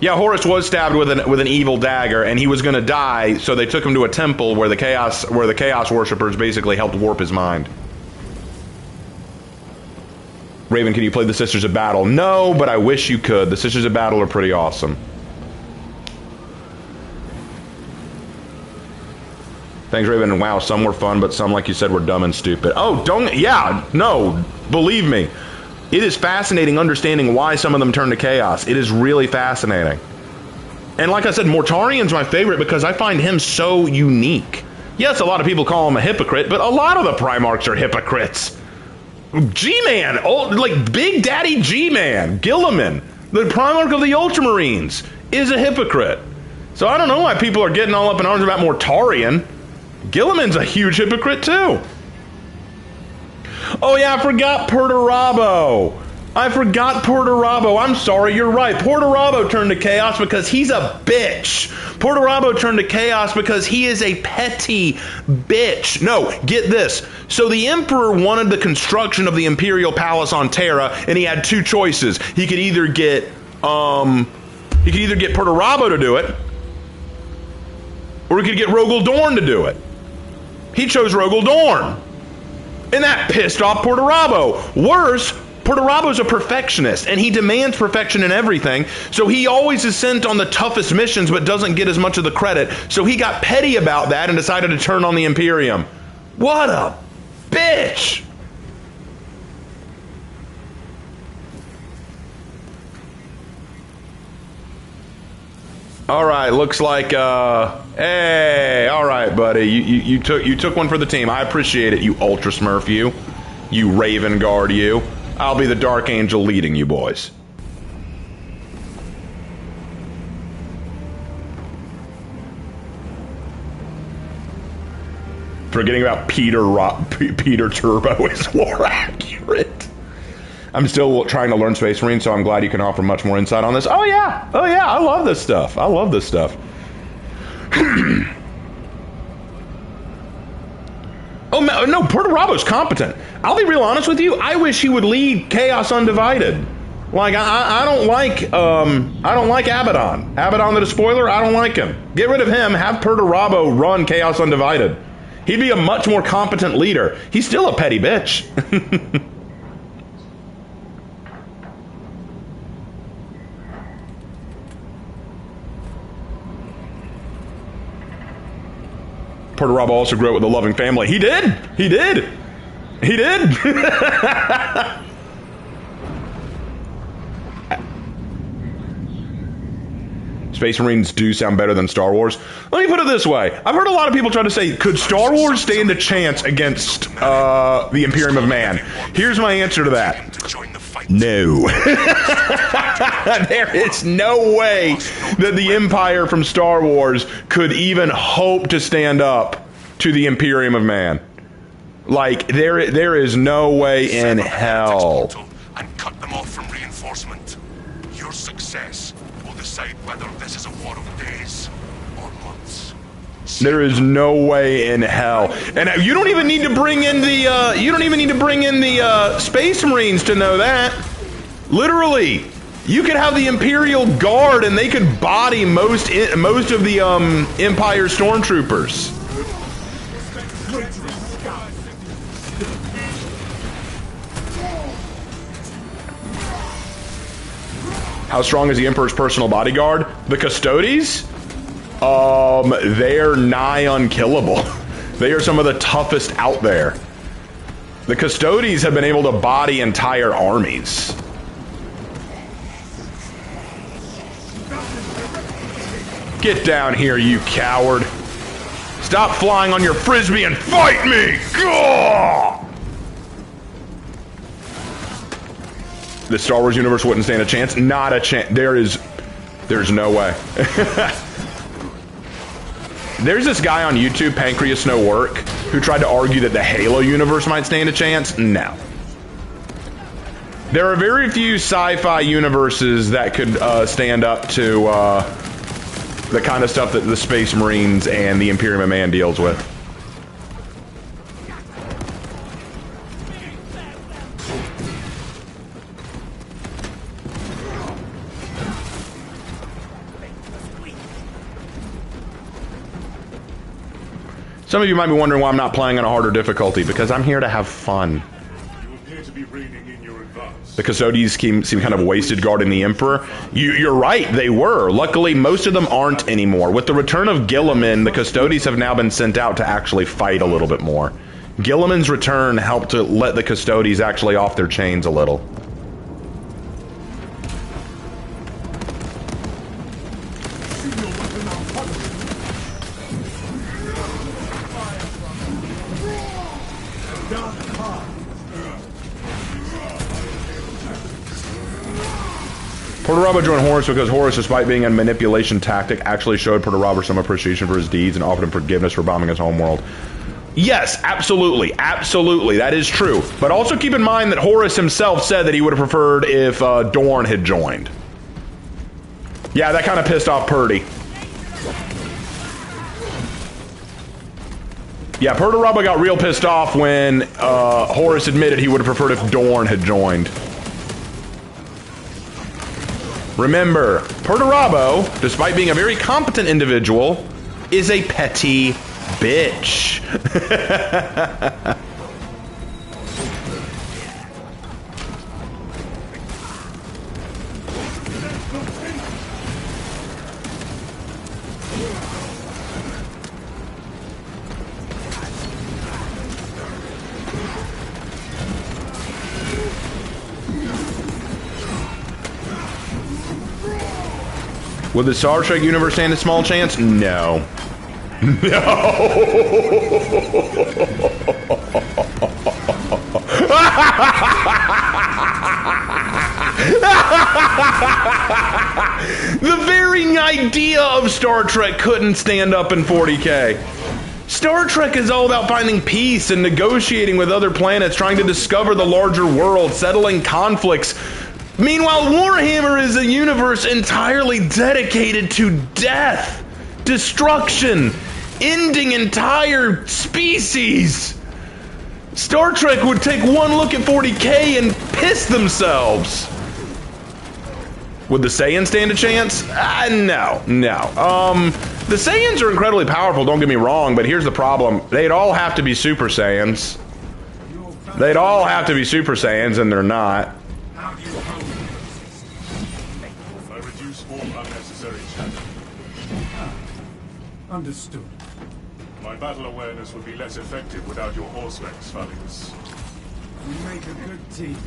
Yeah, Horus was stabbed with an evil dagger, and he was gonna die. So they took him to a temple where the chaos worshippers basically helped warp his mind. Raven, can you play the Sisters of Battle? No, but I wish you could. The Sisters of Battle are pretty awesome. Thanks, Raven. And wow, some were fun, but some, like you said, were dumb and stupid. Oh, no, believe me. It is fascinating understanding why some of them turn to chaos. It is really fascinating. And like I said, Mortarian's my favorite because I find him so unique. Yes, a lot of people call him a hypocrite, but a lot of the Primarchs are hypocrites. G-Man, like Big Daddy G-Man, Gilliman, the Primarch of the Ultramarines, is a hypocrite. So I don't know why people are getting all up in arms about Mortarian. Gilliman's a huge hypocrite too. Oh yeah, I forgot Perturabo. I'm sorry, you're right. Perturabo turned to chaos because he's a bitch. Perturabo turned to chaos because he is a petty bitch. No, get this. So the Emperor wanted the construction of the Imperial Palace on Terra, and he had two choices. He could either get Perturabo to do it, or he could get Rogel Dorn to do it. He chose Rogel Dorn. And that pissed off Perturabo. Worse, Perturabo's a perfectionist, and he demands perfection in everything, so he always is sent on the toughest missions but doesn't get as much of the credit, so he got petty about that and decided to turn on the Imperium. What a bitch! All right, looks like hey, all right, buddy, you took one for the team. I appreciate it, you Ultra Smurf, you Raven Guard, you. I'll be the Dark Angel leading you boys. Forgetting about Peter Turbo is more accurate. I'm still trying to learn Space Marine, so I'm glad you can offer much more insight on this. Oh yeah, I love this stuff. I love this stuff. Oh no, Perturabo's competent. I'll be real honest with you. I wish he would lead Chaos Undivided. Like I don't like Abaddon. Abaddon the Despoiler. I don't like him. Get rid of him. Have Perturabo run Chaos Undivided. He'd be a much more competent leader. He's still a petty bitch. Perturabo also grew up with a loving family. He did. He did. He did. Space Marines do sound better than Star Wars. Let me put it this way. I've heard a lot of people try to say, could Star Wars stand a chance against the Imperium of Man? Here's my answer to that. No. There is no way that the Empire from Star Wars could even hope to stand up to the Imperium of Man. Like, there is no way in hell. And cut them off from reinforcement. Your success will decide whether this is a war of days or months. There is no way in hell. And you don't even need to bring in the Space Marines to know that. Literally, you could have the Imperial Guard and they could body most of the Empire stormtroopers. How strong is the Emperor's personal bodyguard? The Custodes? They're nigh unkillable. They are some of the toughest out there. The Custodes have been able to body entire armies. Get down here, you coward. Stop flying on your frisbee and fight me! Gah! The Star Wars universe wouldn't stand a chance. Not a chance. There's no way. There's this guy on YouTube, Pancreas No Work, who tried to argue that the Halo universe might stand a chance. No. There are very few sci-fi universes that could stand up to the kind of stuff that the Space Marines and the Imperium of Man deals with. Some of you might be wondering why I'm not playing on a harder difficulty, because I'm here to have fun. You appear to be reigning in your advance. The Custodes seem kind of wasted guarding the Emperor. You're right, they were. Luckily, most of them aren't anymore. With the return of Guilliman, the Custodes have now been sent out to actually fight a little bit more. Guilliman's return helped to let the Custodes actually off their chains a little. Perturabo joined Horus because Horus, despite being a manipulation tactic, actually showed Perturabo some appreciation for his deeds and offered him forgiveness for bombing his homeworld. Yes, absolutely. Absolutely. That is true. But also keep in mind that Horus himself said that he would have preferred if Dorn had joined. Yeah, that kind of pissed off Purdy. Yeah, Perturabo got real pissed off when Horus admitted he would have preferred if Dorn had joined. Remember, Perturabo, despite being a very competent individual, is a petty Bitch. Would the Star Trek universe stand a small chance? No. No. The very idea of Star Trek couldn't stand up in 40K. Star Trek is all about finding peace and negotiating with other planets, trying to discover the larger world, settling conflicts. Meanwhile, Warhammer is a universe entirely dedicated to death, destruction, ending entire species. Star Trek would take one look at 40K and piss themselves. Would the Saiyans stand a chance? No. The Saiyans are incredibly powerful, don't get me wrong, but here's the problem. They'd all have to be Super Saiyans. They'd all have to be Super Saiyans, and they're not. Understood. My battle awareness would be less effective without your horse ranks, Valius. We make a good team.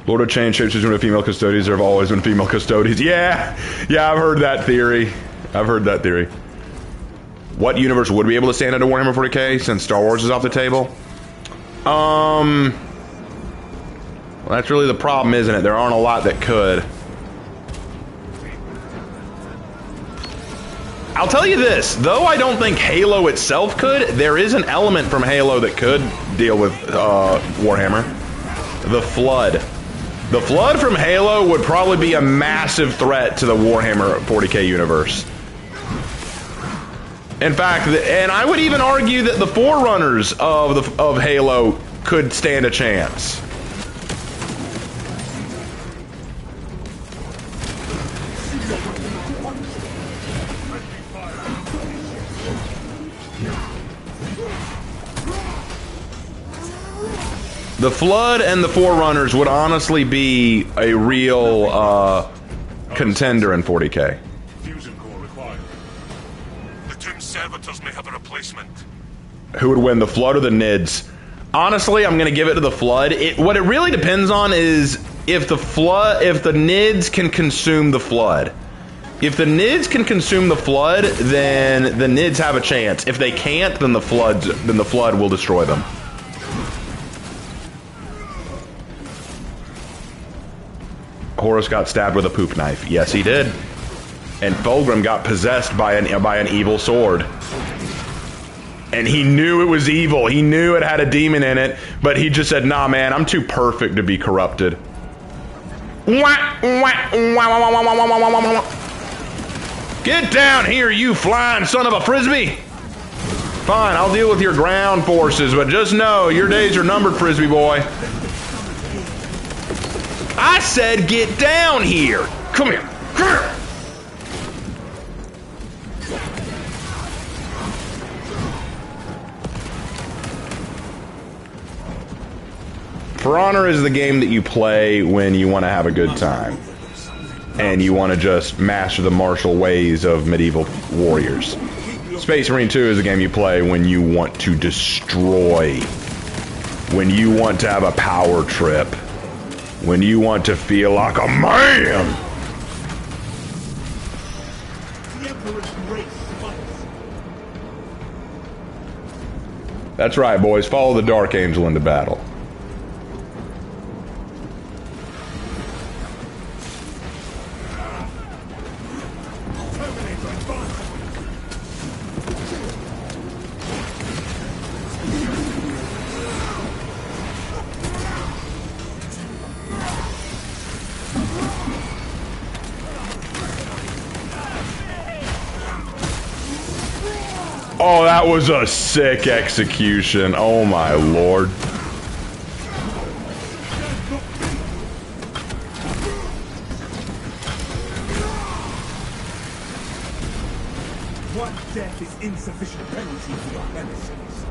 Lord of Change shapes between female custodians. There have always been female custodians. Yeah, I've heard that theory. What universe would be able to stand under Warhammer 40K since Star Wars is off the table? Well, that's really the problem, isn't it? There aren't a lot that could. I'll tell you this, though I don't think Halo itself could, there is an element from Halo that could deal with Warhammer. The Flood. The Flood from Halo would probably be a massive threat to the Warhammer 40K universe. In fact, and I would even argue that the Forerunners of Halo could stand a chance. The Flood and the Forerunners would honestly be a real contender in 40K. Fusion core required. The Tomb Servitors may have a replacement. Who would win, the Flood or the Nids? Honestly, I'm going to give it to the Flood. What it really depends on is if the Nids can consume the Flood. If the Nids can consume the Flood, then the Nids have a chance. If they can't, then the Flood will destroy them. Horus got stabbed with a poop knife. Yes, he did. And Fulgrim got possessed by an evil sword. And he knew it was evil. He knew it had a demon in it, but he just said, "Nah, man, I'm too perfect to be corrupted." Get down here, you flying son of a frisbee! Fine, I'll deal with your ground forces, but just know your days are numbered, frisbee boy. I said get down here! Come here! Come here! For Honor is the game that you play when you want to have a good time. And you want to just master the martial ways of medieval warriors. Space Marine 2 is a game you play when you want to destroy. When you want to have a power trip. When you want to feel like a man! That's right, boys. Follow the Dark Angel into battle. Oh, that was a sick execution. Oh my lord. Death is insufficient penalty for your nemesis.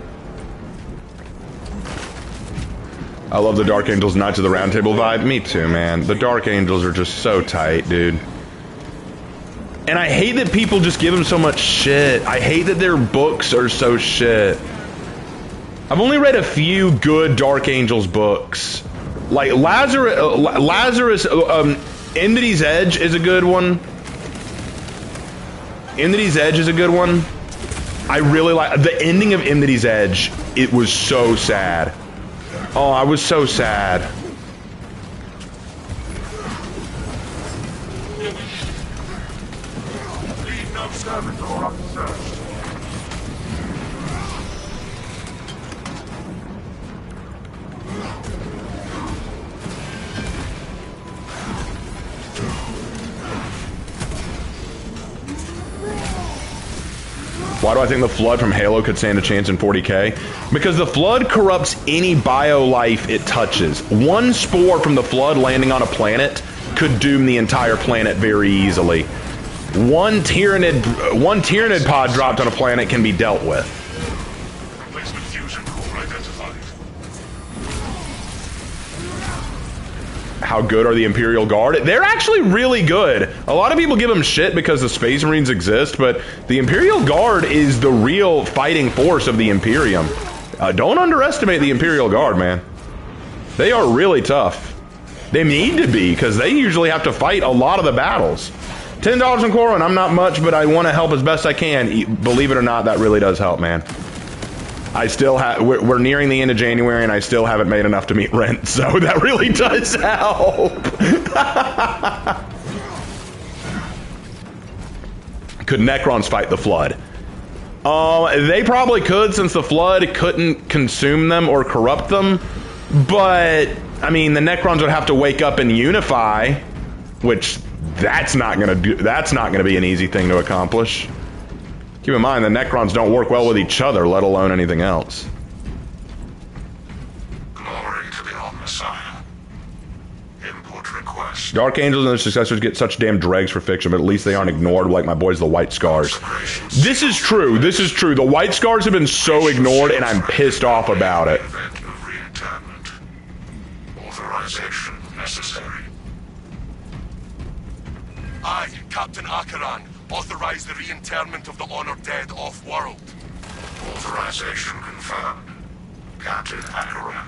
I love the Dark Angels Knights of the Round Table vibe. Me too, man. The Dark Angels are just so tight, dude. And I hate that people just give them so much shit. I hate that their books are so shit. I've only read a few good Dark Angels books. Like Lazarus, Entity's Edge is a good one. Entity's Edge is a good one. I really like the ending of Entity's Edge. It was so sad. Oh, I was so sad. Leave no servitor unsearched. Why do I think the Flood from Halo could stand a chance in 40k? Because the Flood corrupts any bio-life it touches. One spore from the Flood landing on a planet could doom the entire planet very easily. One Tyranid pod dropped on a planet can be dealt with. Replacement fusion core identified. How good are the Imperial Guard? They're actually really good. A lot of people give them shit because the Space Marines exist, but the Imperial Guard is the real fighting force of the Imperium. Don't underestimate the Imperial Guard, man. They are really tough. They need to be, because they usually have to fight a lot of the battles. $10 in Corwin, I'm not much, but I want to help as best I can. Believe it or not, that really does help, man. I still have, we're nearing the end of January and I still haven't made enough to meet rent, so that really does help. Could Necrons fight the Flood? They probably could, since the Flood couldn't consume them or corrupt them, but, I mean, the Necrons would have to wake up and unify, which that's not gonna be an easy thing to accomplish. Keep in mind, the Necrons don't work well with each other, let alone anything else. Glory to the Omnissiah. Input request. Dark Angels and their successors get such damn dregs for fiction, but at least they aren't ignored like my boys the White Scars. This is true, this is true. The White Scars have been so ignored and I'm pissed off about it. Event of reinterment. Authorization necessary. I, Captain Acheron, authorize the reinterment of the honored dead off-world. Authorization confirmed. Captain Acheron.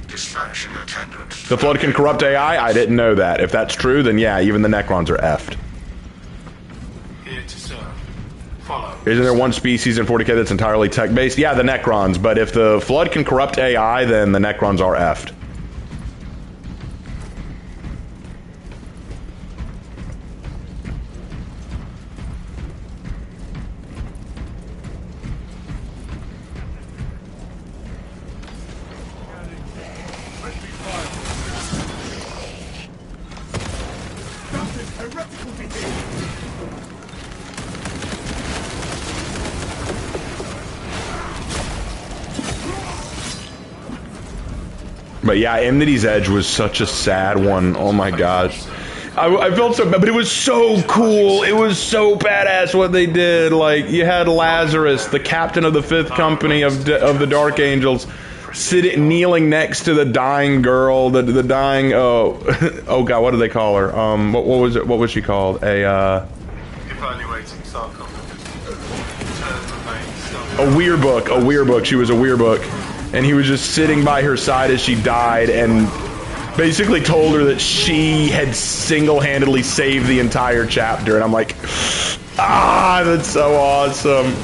Dispatching attendant. The Flood can corrupt AI? I didn't know that. If that's true, then yeah, even the Necrons are effed. Here to serve. Follow. Isn't there one species in 40k that's entirely tech-based? Yeah, the Necrons, but if the Flood can corrupt AI, then the Necrons are effed. But yeah, Enmity's Edge was such a sad one. Oh my gosh. I felt so bad, but it was so cool. It was so badass what they did. Like, you had Lazarus, the captain of the 5th Company of the Dark Angels, kneeling next to the dying girl, the dying, oh god, what do they call her? What was it? What was she called? Evaluating sarcophagus. A weirbook. She was a weirbook. And he was just sitting by her side as she died and basically told her that she had single-handedly saved the entire chapter. And I'm like, ah, that's so awesome.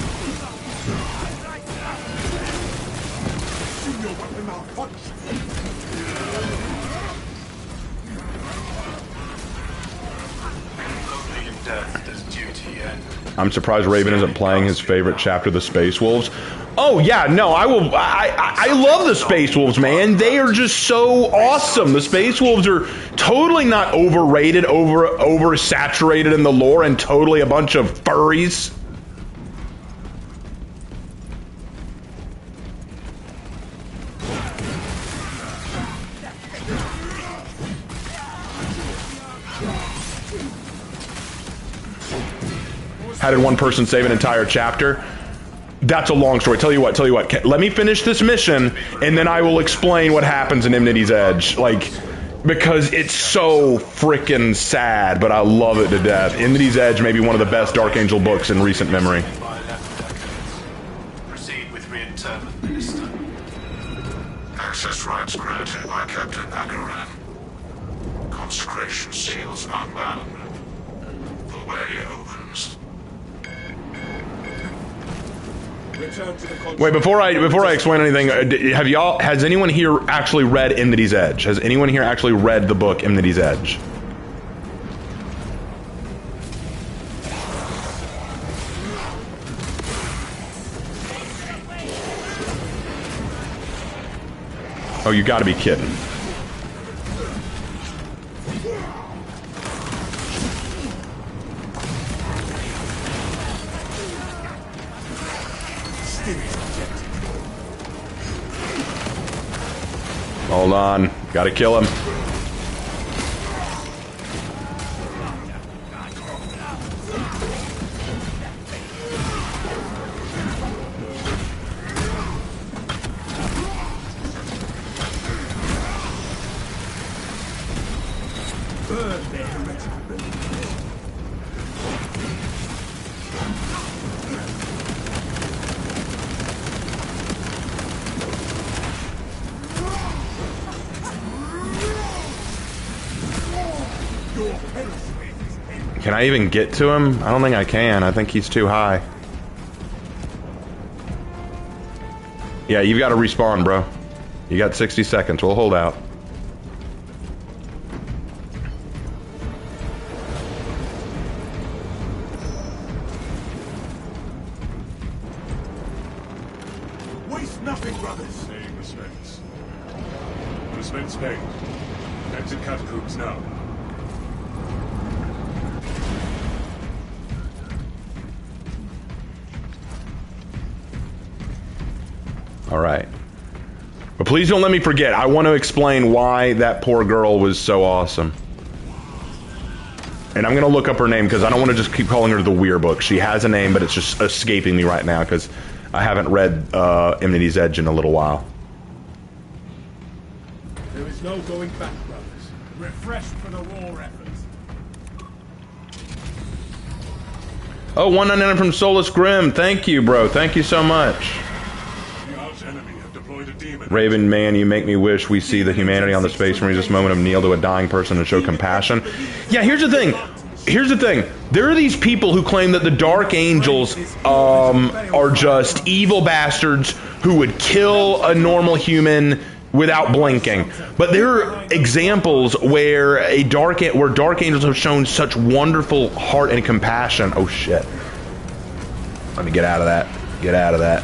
I'm surprised Raven isn't playing his favorite chapter, the Space Wolves. Oh yeah, no, I love the Space Wolves, man. They are just so awesome. The Space Wolves are totally not overrated, oversaturated in the lore, and totally a bunch of furries. How did one person save an entire chapter? That's a long story. Tell you what. Let me finish this mission, and then I will explain what happens in Enmity's Edge. Like, because it's so freaking sad, but I love it to death. Enmity's Edge may be one of the best Dark Angel books in recent memory. Proceed with reinternment, Minister. Access rights granted by Captain Agaran. Consecration seals unbound. The way opens. Return to the Wait, before I explain anything, has anyone here actually read Enmity's Edge? Has anyone here actually read the book Enmity's Edge? Oh, you gotta be kidding. Hold on. Gotta kill him. Can I even get to him? I don't think I can. I think he's too high. Yeah, you've got to respawn, bro. You got 60 seconds. We'll hold out. Waste nothing, brothers. Paying respects. Respects paid. Exit catacombs now. All right. But please don't let me forget. I want to explain why that poor girl was so awesome. And I'm going to look up her name because I don't want to just keep calling her the Weir book. She has a name, but it's just escaping me right now because I haven't read Enmity's Edge in a little while. There is no going back, brothers. Refreshed for the war effort. Oh, 199 from Solus Grim. Thank you, bro. Thank you so much. Raven, man, you make me wish we see the humanity on the Space Marines this moment of kneel to a dying person and show compassion. Yeah, here's the thing. There are these people who claim that the Dark Angels are just evil bastards who would kill a normal human without blinking. But there are examples where Dark Angels have shown such wonderful heart and compassion. Oh shit. Let me get out of that. Get out of that.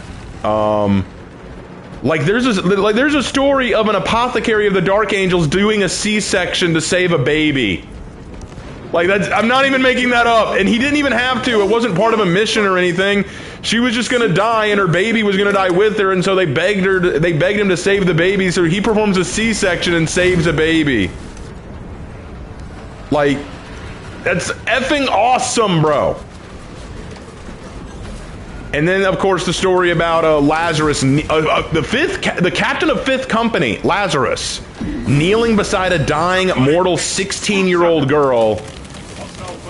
Like there's a story of an apothecary of the Dark Angels doing a C-section to save a baby. Like I'm not even making that up, and he didn't even have to. It wasn't part of a mission or anything. She was just gonna die, and her baby was gonna die with her, and so they begged him to save the baby. So he performs a C-section and saves a baby. Like, that's effing awesome, bro. And then, of course, the story about Lazarus, the captain of Fifth Company, Lazarus, kneeling beside a dying, mortal 16-year-old girl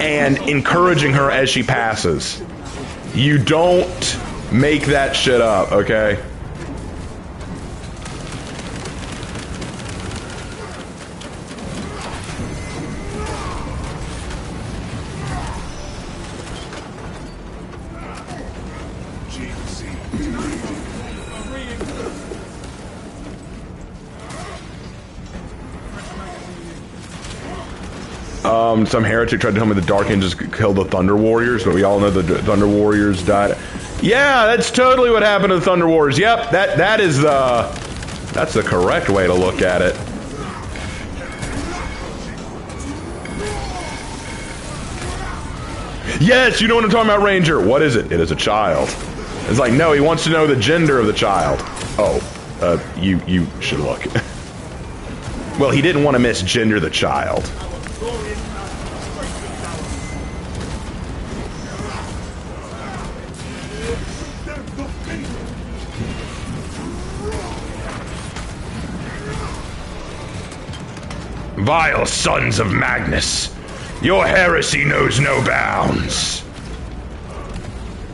and encouraging her as she passes. You don't make that shit up, okay? Some heretic tried to tell me the Dark Angels killed the Thunder Warriors, but we all know the Thunder Warriors died. Yeah, that's totally what happened to the Thunder Warriors. Yep, that's the correct way to look at it. Yes, you know what I'm talking about, Ranger. What is it? It is a child. It's like, no, he wants to know the gender of the child. Oh, you should look. Well, he didn't want to misgender the child. Vile sons of Magnus, your heresy knows no bounds.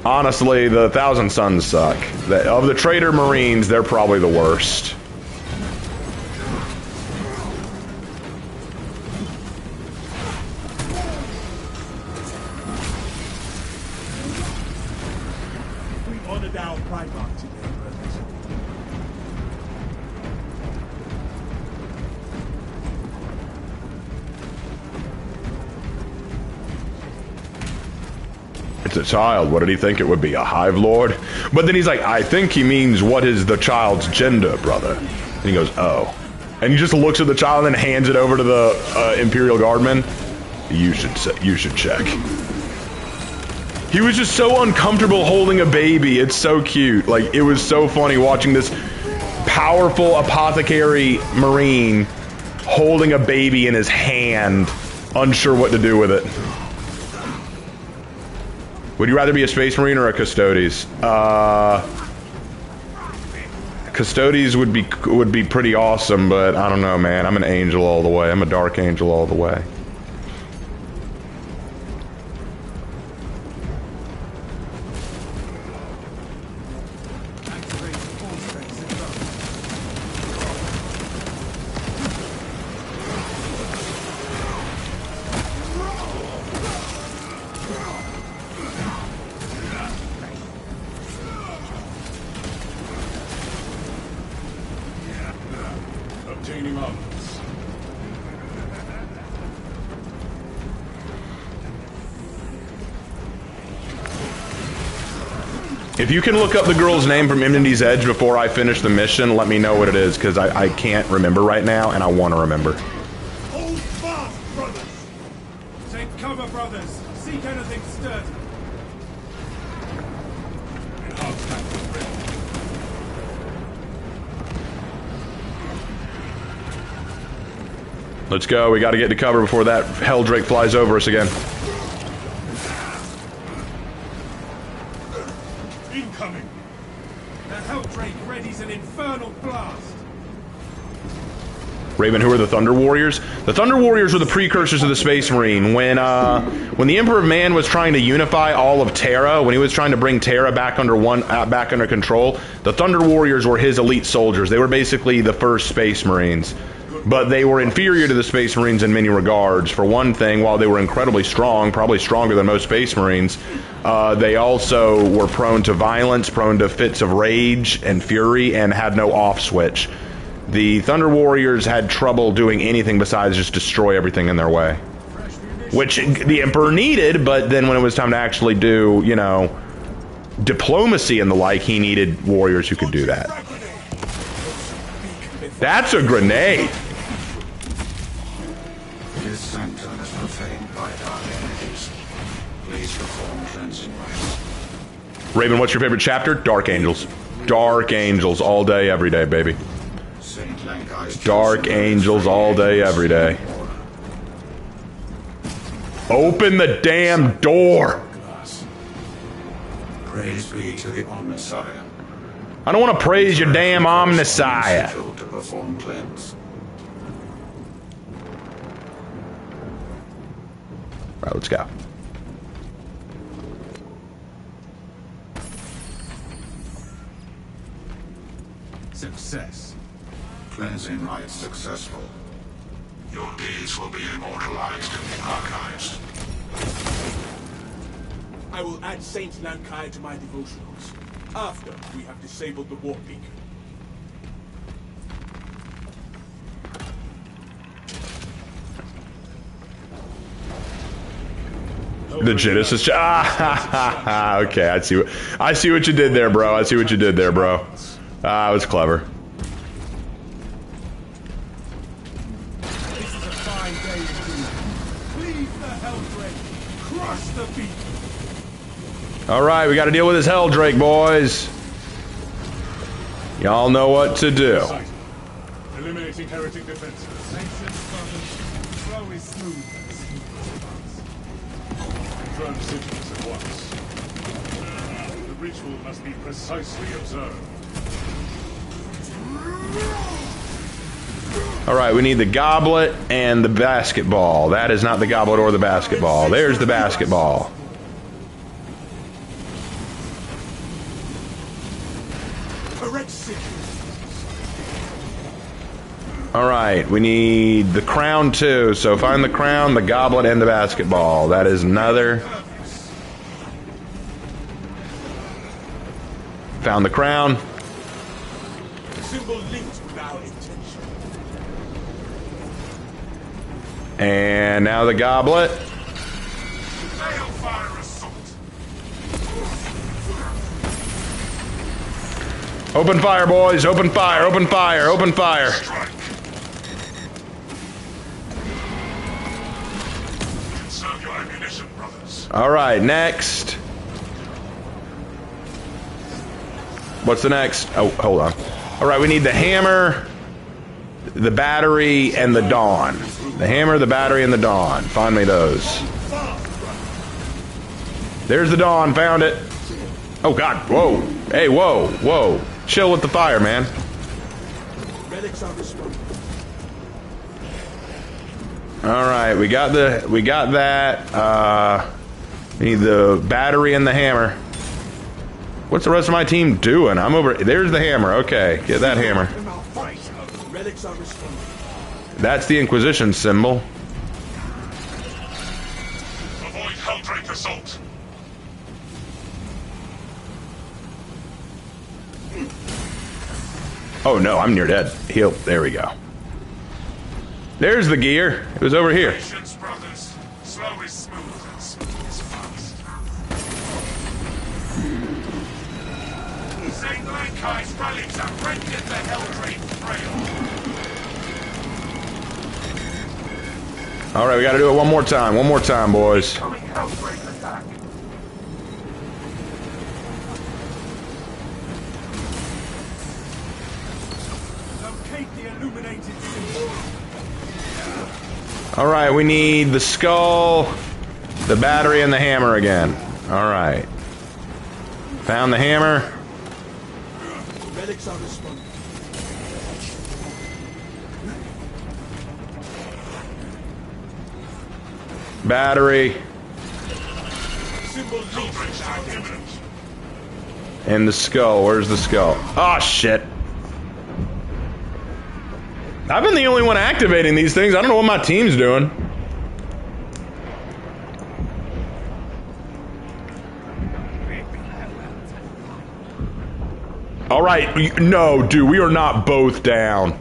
Honestly, the Thousand Sons suck. Of the traitor Marines, they're probably the worst. We honored our Primarch today, brothers. It's a child. What did he think it would be? A Hive Lord? But then he's like, I think he means, what is the child's gender, brother? And he goes, oh. And he just looks at the child and hands it over to the Imperial Guardman. You should check. He was just so uncomfortable holding a baby. It's so cute. Like, it was so funny watching this powerful apothecary Marine holding a baby in his hand, unsure what to do with it. Would you rather be a Space Marine or a Custodes? Custodes would be pretty awesome, but I don't know, man. I'm an angel all the way. I'm a Dark Angel all the way. Obtaining arms. If you can look up the girl's name from Enmity's Edge before I finish the mission, let me know what it is, because I can't remember right now, and I want to remember. Hold fast, brothers! Take cover, brothers. Seek anything sturdy. Enhanced tactics ready. Let's go. We got to get to cover before that Helldrake flies over us again. Incoming! The Helldrake readies an infernal blast. Raven, who are the Thunder Warriors? The Thunder Warriors were the precursors of the Space Marine. When the Emperor of Man was trying to unify all of Terra, when he was trying to bring Terra back under control, the Thunder Warriors were his elite soldiers. They were basically the first Space Marines. But they were inferior to the Space Marines in many regards. For one thing, while they were incredibly strong, probably stronger than most Space Marines, they also were prone to violence, prone to fits of rage and fury, and had no off switch. The Thunder Warriors had trouble doing anything besides just destroy everything in their way. Which the Emperor needed, but then when it was time to actually do, you know, diplomacy and the like, he needed warriors who could do that. That's a grenade! His sanctum is profaned by dark entities. Please perform cleansing rites. Raven, what's your favorite chapter? Dark Angels. Dark Angels all day, every day, baby. Saint Lankai's Dark Angels all day, every day. Open the damn door! Praise be to the Omnissiah. I don't want to praise your damn Omnissiah. To perform cleanse. Alright, let's go. Success. Cleansing rites successful. Your deeds will be immortalized in the archives. I will add Saint Lankai to my devotionals after we have disabled the warp beacon. The Genesis. Okay, I see what you did there, bro. I see what you did there, bro. It was clever. This is a fine day indeed. Leave the Helldrake. Crush the beacon. All right, we got to deal with this Helldrake, boys. Y'all know what to do. Eliminating heretic defenses. Flow is smooth. Confirm sigils at once. The ritual must be precisely observed. All right, we need the goblet and the basketball. That is not the goblet or the basketball. There's the basketball. All right, we need the crown too. So find the crown, the goblet, and the basketball. That is another. Found the crown. Symbol linked with our intention. And now the goblet. Balefire assault. Open fire, boys. Open fire, open fire, open fire. Strike. Conserve your ammunition, brothers. All right, next. What's the next? Oh, hold on. All right, we need the hammer, the battery, and the dawn. The hammer, the battery, and the dawn. Find me those. There's the dawn. Found it. Oh, God. Whoa. Hey, whoa. Whoa. Chill with the fire, man. Relics are responding. All right, we got that. We need the battery and the hammer. What's the rest of my team doing? I'm over. There's the hammer. Okay, get that hammer. Relics are responding. That's the Inquisition symbol. Avoid Helldrake assault. Oh no, I'm near dead. Heal. There we go. There's the gear. It was over here. Patience, brothers. Slow is smooth and smooth is fast. St. Lankai's relics have rendered the Helldrake frail. All right, we got to do it one more time. One more time, boys. Coming Helldrake attack. Locate the illuminated symbol. All right, we need the skull, the battery, and the hammer again. All right. Found the hammer. Relics are responding. Battery. Symbol linked with our intention. And the skull. Where's the skull? Oh, shit. I've been the only one activating these things. I don't know what my team's doing. All right. No, dude, we are not both down.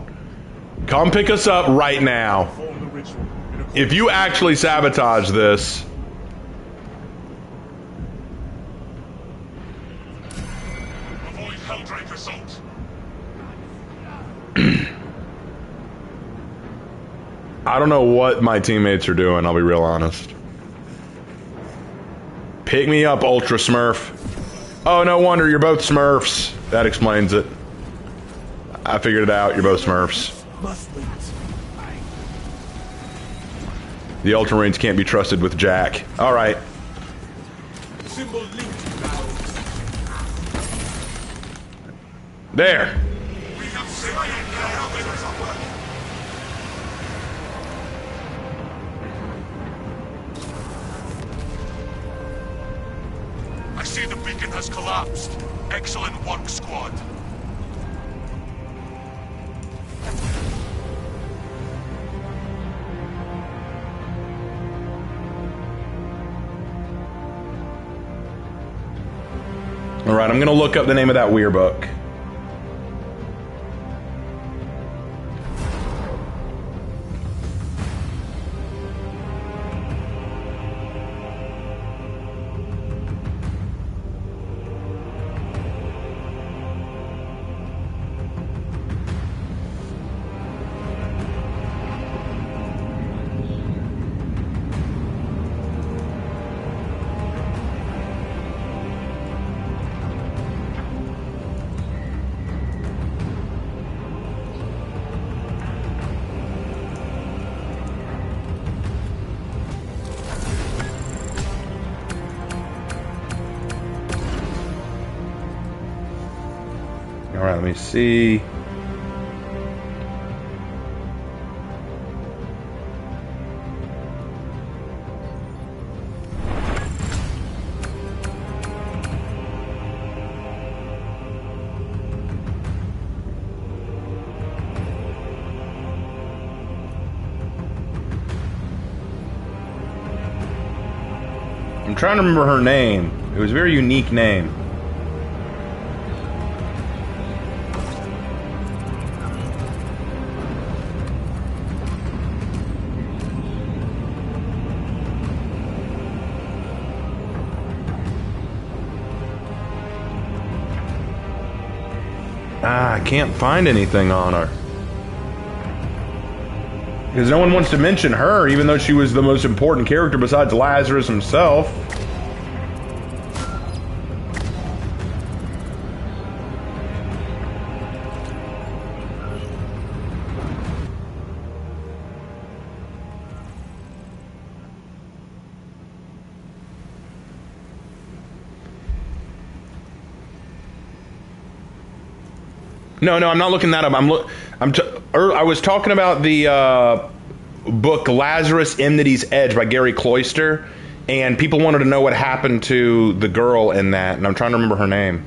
Come pick us up right now. Form the ritual. If you actually sabotage this... Avoid Helldrake assault. I don't know what my teammates are doing, I'll be real honest. Pick me up, Ultra Smurf. Oh, no wonder, you're both Smurfs. That explains it. I figured it out, you're both Smurfs. Must wait. The Ultramarines can't be trusted with Jack. Alright. Symbol linked with our intention. There. We have slain the Helldrake. I see the beacon has collapsed. Excellent work, squad. Alright, I'm gonna look up the name of that weir book. Alright, let me see. I'm trying to remember her name. It was a very unique name. I can't find anything on her. Because no one wants to mention her, even though she was the most important character besides Lazarus himself. No, I'm not looking that up. I was talking about the book Lazarus Enmity's Edge by Gary Cloyster, and people wanted to know what happened to the girl in that, and I'm trying to remember her name.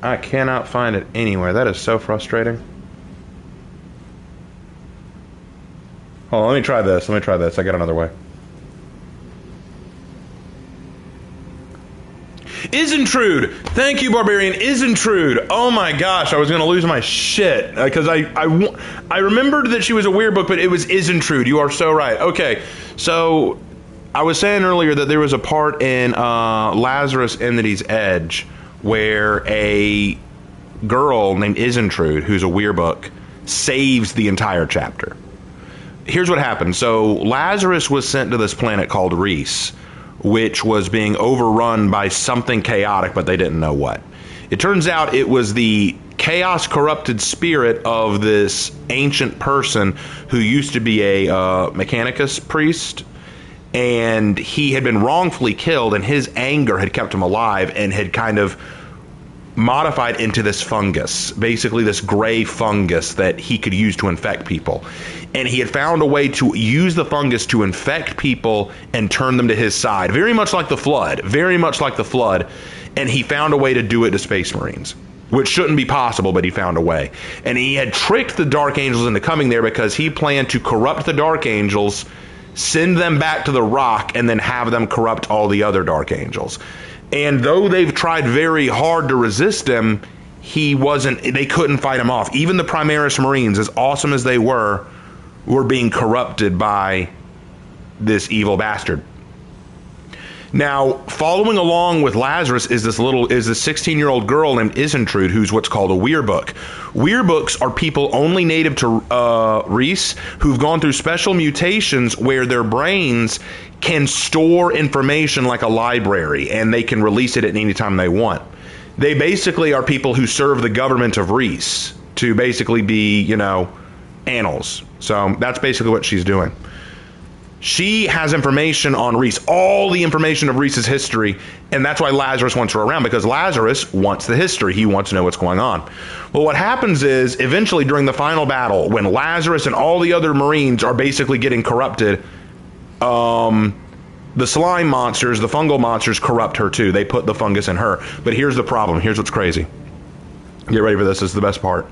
I cannot find it anywhere. That is so frustrating. Hold on, let me try this. I got another way. Isintrude! Thank you, Barbarian. Isintrude! Oh my gosh, I was going to lose my shit. Because I remembered that she was a weird book, but it was Isintrude. You are so right. Okay, so I was saying earlier that there was a part in Lazarus Enmity's Edge where a girl named Isintrude, who's a weirbook, saves the entire chapter. Here's what happened. So Lazarus was sent to this planet called Reese, which was being overrun by something chaotic, but they didn't know what. It turns out it was the chaos-corrupted spirit of this ancient person who used to be a Mechanicus priest, and he had been wrongfully killed, and his anger had kept him alive and had kind of modified into this fungus, basically this gray fungus that he could use to infect people. And he had found a way to use the fungus to infect people and turn them to his side, very much like the Flood, and he found a way to do it to Space Marines, which shouldn't be possible, but he found a way. And he had tricked the Dark Angels into coming there because he planned to corrupt the Dark Angels, send them back to the Rock, and then have them corrupt all the other Dark Angels. And though they've tried very hard to resist him, they couldn't fight him off. Even the Primaris Marines, as awesome as they were being corrupted by this evil bastard. Now, following along with Lazarus is this 16-year-old girl named Isintrude, who's what's called a weirbook. Wearbooks are people only native to Reese who've gone through special mutations where their brains can store information like a library, and they can release it at any time they want. They basically are people who serve the government of Reese to basically be, annals. So that's basically what she's doing. She has information on Reese, all the information of Reese's history, and that's why Lazarus wants her around, because Lazarus wants the history. He wants to know what's going on. Well, what happens is, eventually during the final battle, when Lazarus and all the other Marines are basically getting corrupted, the slime monsters, the fungal monsters, corrupt her too. They put the fungus in her. But here's the problem. Here's what's crazy. Get ready for this. This is the best part.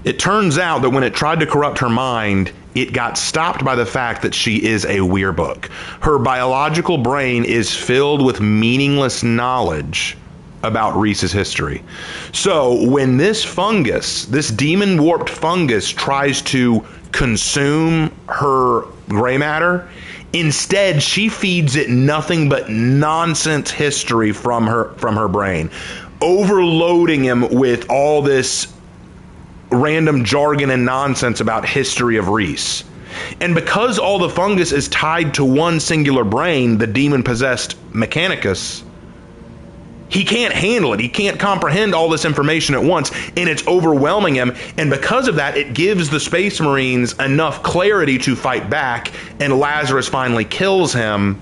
It turns out that when it tried to corrupt her mind, it got stopped by the fact that she is a weirbook. Her biological brain is filled with meaningless knowledge about Reese's history. So when this fungus, this demon-warped fungus, tries to consume her gray matter, instead she feeds it nothing but nonsense history from her brain, overloading him with all this random jargon and nonsense about history of Reese. And because all the fungus is tied to one singular brain, the demon-possessed Mechanicus, he can't handle it. He can't comprehend all this information at once, and it's overwhelming him. And because of that, it gives the Space Marines enough clarity to fight back, and Lazarus finally kills him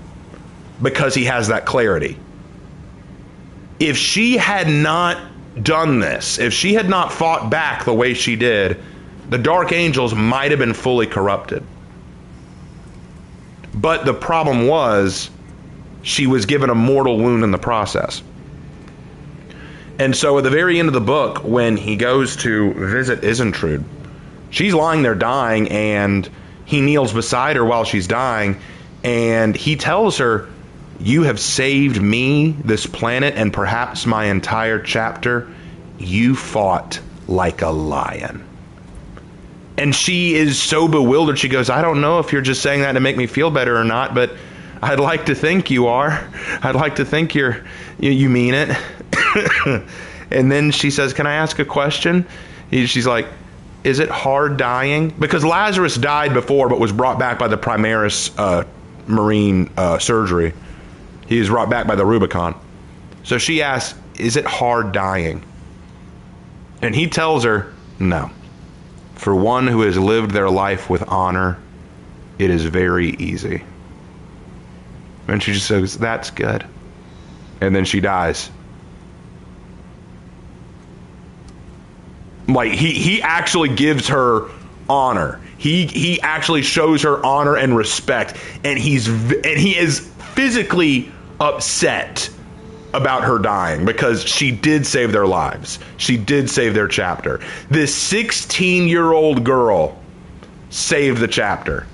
because he has that clarity. If she had not done this, if she had not fought back the way she did, the Dark Angels might have been fully corrupted. But the problem was, she was given a mortal wound in the process. And so at the very end of the book, when he goes to visit Isentrude, she's lying there dying, and he kneels beside her while she's dying, and he tells her, "You have saved me, this planet, and perhaps my entire chapter. You fought like a lion." And she is so bewildered. She goes, "I don't know if you're just saying that to make me feel better or not, but I'd like to think you are. I'd like to think you mean it." And then she says, "Can I ask a question?" She's like, "Is it hard dying?" Because Lazarus died before, but was brought back by the Primaris marine surgery. He was brought back by the Rubicon. So she asks, "Is it hard dying?" And he tells her, "No. For one who has lived their life with honor, it is very easy." And she just says, "That's good." And then she dies. Like, he actually gives her honor. He actually shows her honor and respect, and he is physically upset about her dying because she did save their lives. She did save their chapter. This 16-year-old girl saved the chapter.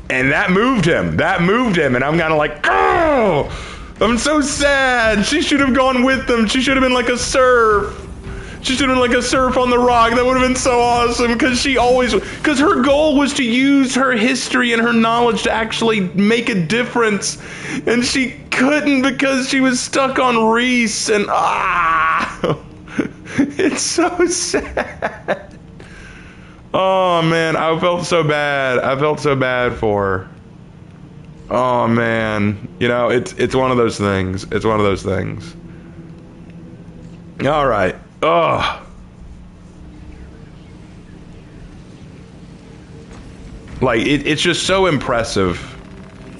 And that moved him. And I'm kind of like, oh, I'm so sad. She should have gone with them. She should have been like a serf. She should have been like a serf on the rock. That would have been so awesome, because her goal was to use her history and her knowledge to actually make a difference. And she couldn't because she was stuck on Reese. And it's so sad. Oh man, I felt so bad. I felt so bad for her. Oh man, it's one of those things. It's one of those things. All right. Ugh. Like, it's just so impressive.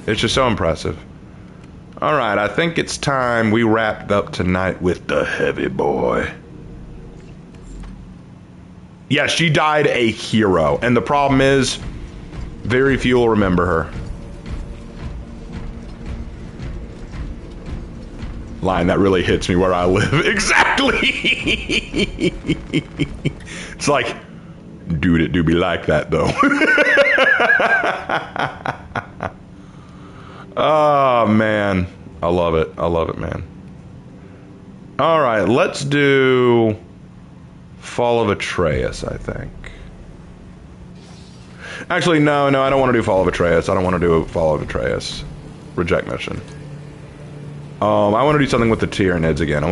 It's just so impressive. All right, I think it's time we wrapped up tonight with the heavy boy. Yeah, she died a hero. And the problem is, very few will remember her. Line that really hits me where I live. Exactly. It's like, dude, it do be like that though. Oh man, I love it. I love it, man. All right, let's do Fall of Atreus, I think. Actually, no, I don't want to do Fall of Atreus. I don't want to do Fall of Atreus. Reject mission. I want to do something with the Tyranids again.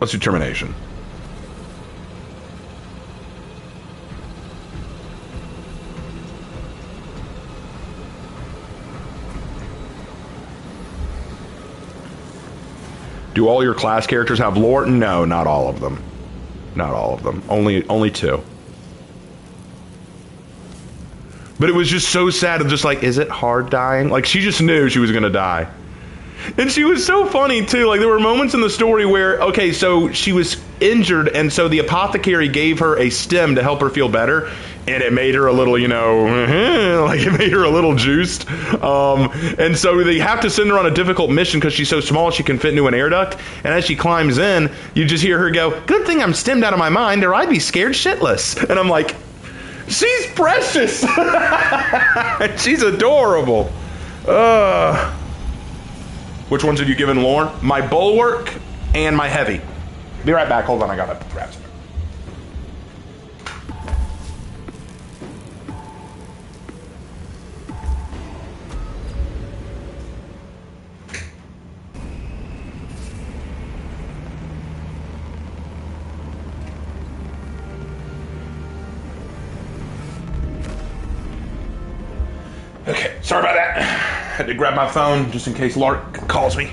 Let's do Termination. Do all your class characters have lore? No, not all of them. Not all of them. Only two. But it was just so sad of just like, is it hard dying? Like, she just knew she was gonna die. And she was so funny too. Like, there were moments in the story where, okay, so she was injured, and so the apothecary gave her a stem to help her feel better, and it made her a little, like it made her a little juiced. And so they have to send her on a difficult mission because she's so small she can fit into an air duct. And as she climbs in, you just hear her go, "Good thing I'm stemmed out of my mind, or I'd be scared shitless." And I'm like, she's precious. She's adorable. Which ones have you given lore? My bulwark and my heavy. Be right back. Hold on, I gotta grab some. Okay, sorry about that. Had to grab my phone just in case Lark calls me.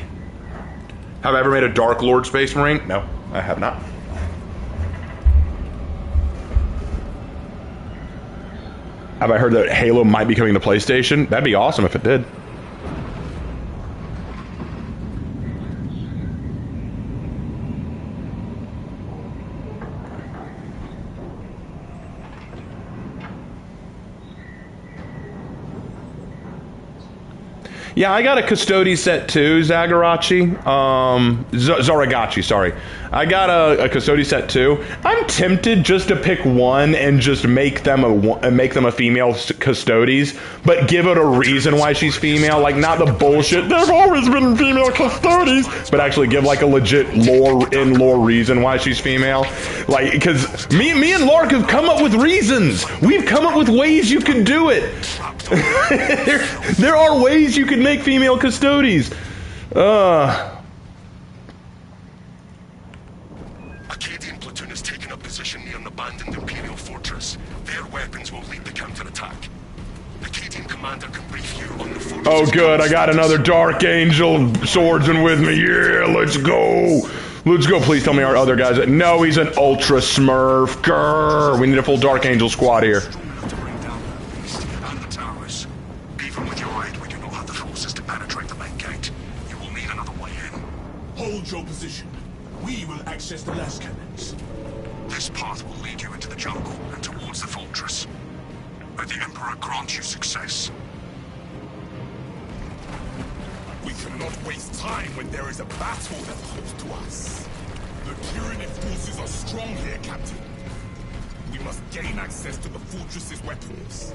Have I ever made a Dark Lord Space Marine? No, I have not. Have I heard that Halo might be coming to PlayStation? That'd be awesome if it did. Yeah, I got a Custody set too, Zagarachi. Zaragachi, sorry. I got a Custody set too. I'm tempted just to pick one and just make them a female Custodes, but give it a reason why she's female. Like, not the bullshit, there've always been female Custodes, but actually give like a legit lore reason why she's female. Like, because me and Lark have come up with reasons. We've come up with ways you can do it. there are ways you can make female Custodes. Acadian platoon has taken up position near an abandoned Imperial fortress. Their weapons will lead the counterattack. Acadian commander can brief you on the fortress. Oh good, I got another Dark Angel swordsman with me. Yeah, let's go. Let's go. Please tell me our other guys. No, he's an Ultra Smurf. Grrr. We need a full Dark Angel squad here. Hold your position. We will access the last cannons. This path will lead you into the jungle and towards the fortress. May the Emperor grant you success. We cannot waste time when there is a battle that calls to us. The Tyranid forces are strong here, Captain. We must gain access to the fortress's weapons.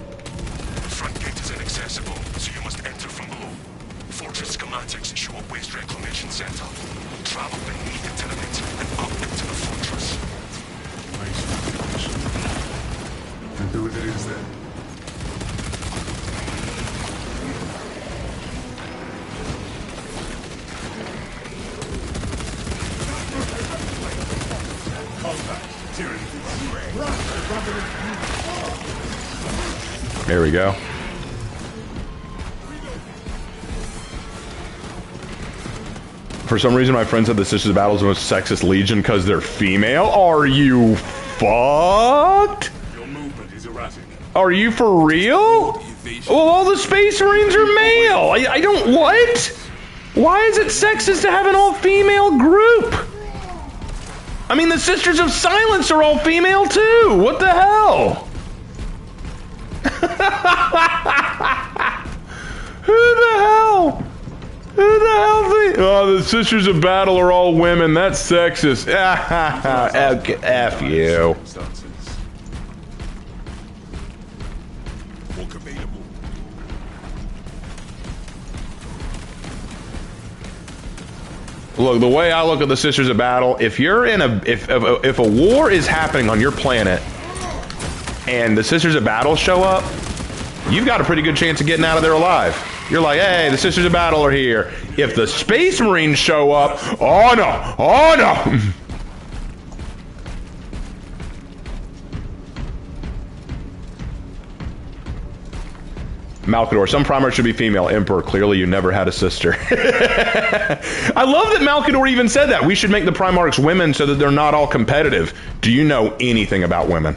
The front gate is inaccessible, so you must enter from below. Fortress schematics show a waste reclamation center. We'll travel beneath the tenement and up into the fortress. And who it is then? There we go. For some reason, my friend said the Sisters of Battle is the most sexist legion because they're female. Are you fucked? Your movement is erratic. Are you for real? Well, all the Space Marines are male. I don't... What? Why is it sexist to have an all-female group? I mean, the Sisters of Silence are all female, too. What the hell? Who the hell? Who the hell oh, the Sisters of Battle are all women. That's sexist. F you. Walk available. Look, the way I look at the Sisters of Battle, if you're in a if a war is happening on your planet and the Sisters of Battle show up, you've got a pretty good chance of getting out of there alive. You're like, hey, the Sisters of Battle are here. If the Space Marines show up, oh no, oh no. Malkador, some Primarchs should be female. Emperor, clearly you never had a sister. I love that Malkador even said that. We should make the Primarchs women so that they're not all competitive. Do you know anything about women?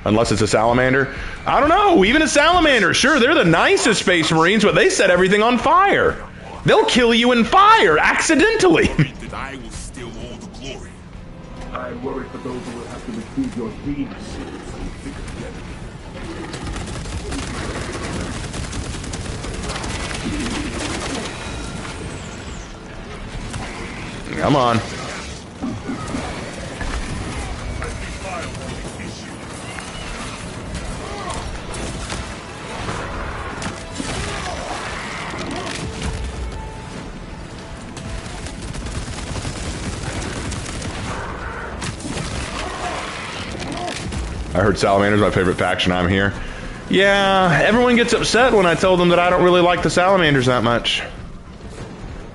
Unless it's a salamander. I don't know, even a salamander. Sure, they're the nicest Space Marines, but they set everything on fire. They'll kill you in fire, accidentally. That I will steal all the glory. I worry for those who will have to retrieve your dreams. Come on. I heard Salamander's my favorite faction. I'm here. Yeah, everyone gets upset when I tell them that I don't really like the Salamanders that much.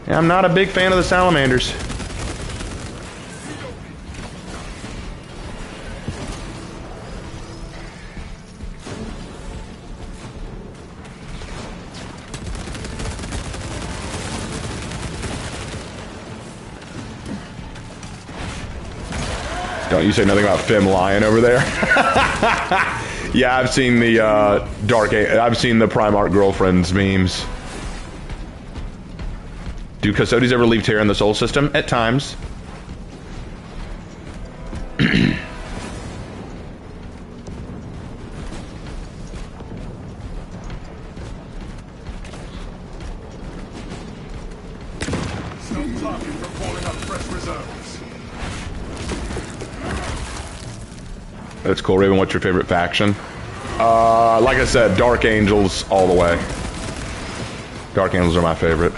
Yeah, I'm not a big fan of the Salamanders. Don't you say nothing about Fem lying over there. Yeah, I've seen the I've seen the Primarch girlfriends memes. Do Custodians ever leave Terra in the Soul System? At times. That's cool. Raven, what's your favorite faction? Like I said, Dark Angels all the way. Dark Angels are my favorite.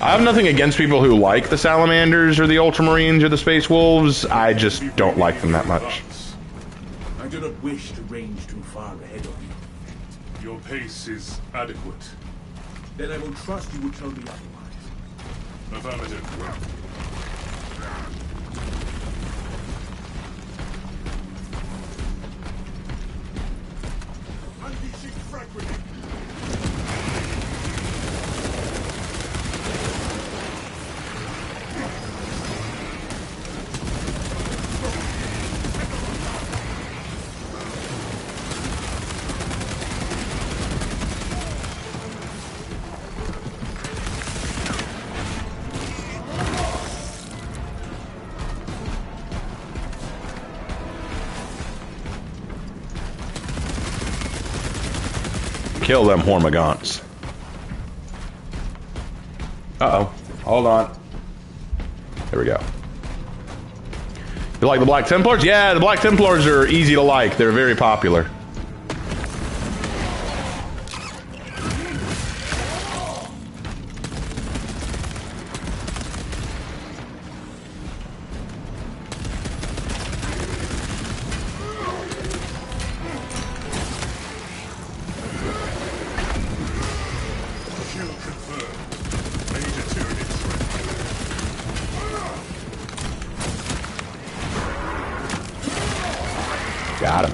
I have nothing against people who like the Salamanders or the Ultramarines or the Space Wolves. I just don't like them that much. I do not wish to range too far ahead of you. Your pace is adequate. Then I will trust you will tell me otherwise. Affirmative. Unleashing frag grenade. Kill them Hormagaunts. Uh-oh. Hold on. There we go. You like the Black Templars? Yeah, the Black Templars are easy to like. They're very popular. Got him.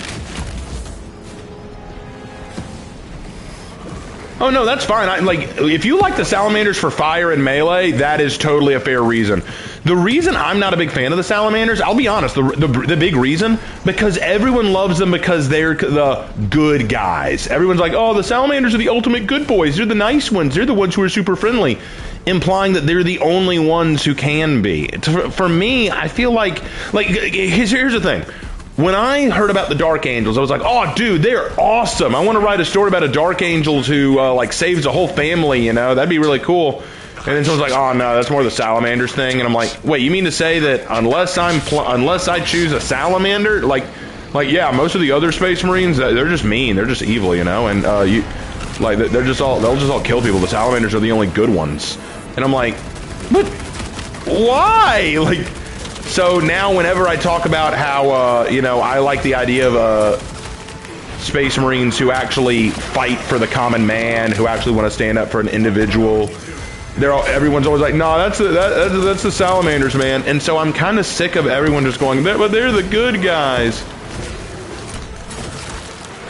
Oh no, that's fine. If you like the Salamanders for fire and melee, that is totally a fair reason. The reason I'm not a big fan of the Salamanders, I'll be honest, the big reason, because everyone loves them because they're the good guys. Everyone's like, oh, the Salamanders are the ultimate good boys. They're the nice ones. They're the ones who are super friendly, implying that they're the only ones who can be. For me, I feel like here's the thing. When I heard about the Dark Angels, I was like, oh, dude, they're awesome. I want to write a story about a Dark Angels who, saves a whole family, you know? That'd be really cool. And then someone's like, oh, no, that's more the Salamanders thing. And I'm like, wait, you mean to say that unless I choose a Salamander, yeah, most of the other Space Marines, they're just mean. They're just evil, you know? And, they'll just all kill people. The Salamanders are the only good ones. And I'm like, but why? So now whenever I talk about how, I like the idea of Space Marines who actually fight for the common man, who actually want to stand up for an individual, everyone's always like, no, that's the Salamanders, man. And so I'm kind of sick of everyone just going, but they're the good guys.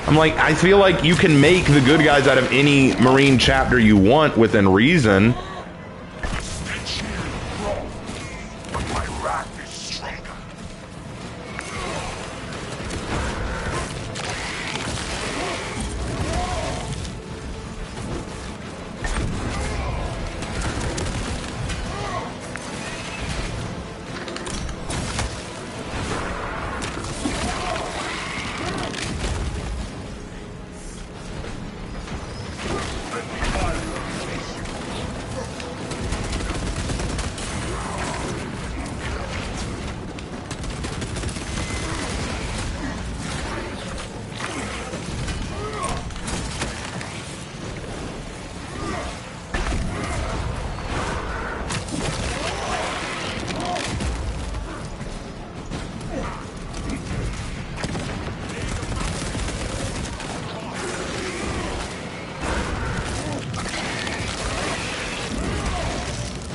I'm like, I feel like you can make the good guys out of any Marine chapter you want within reason.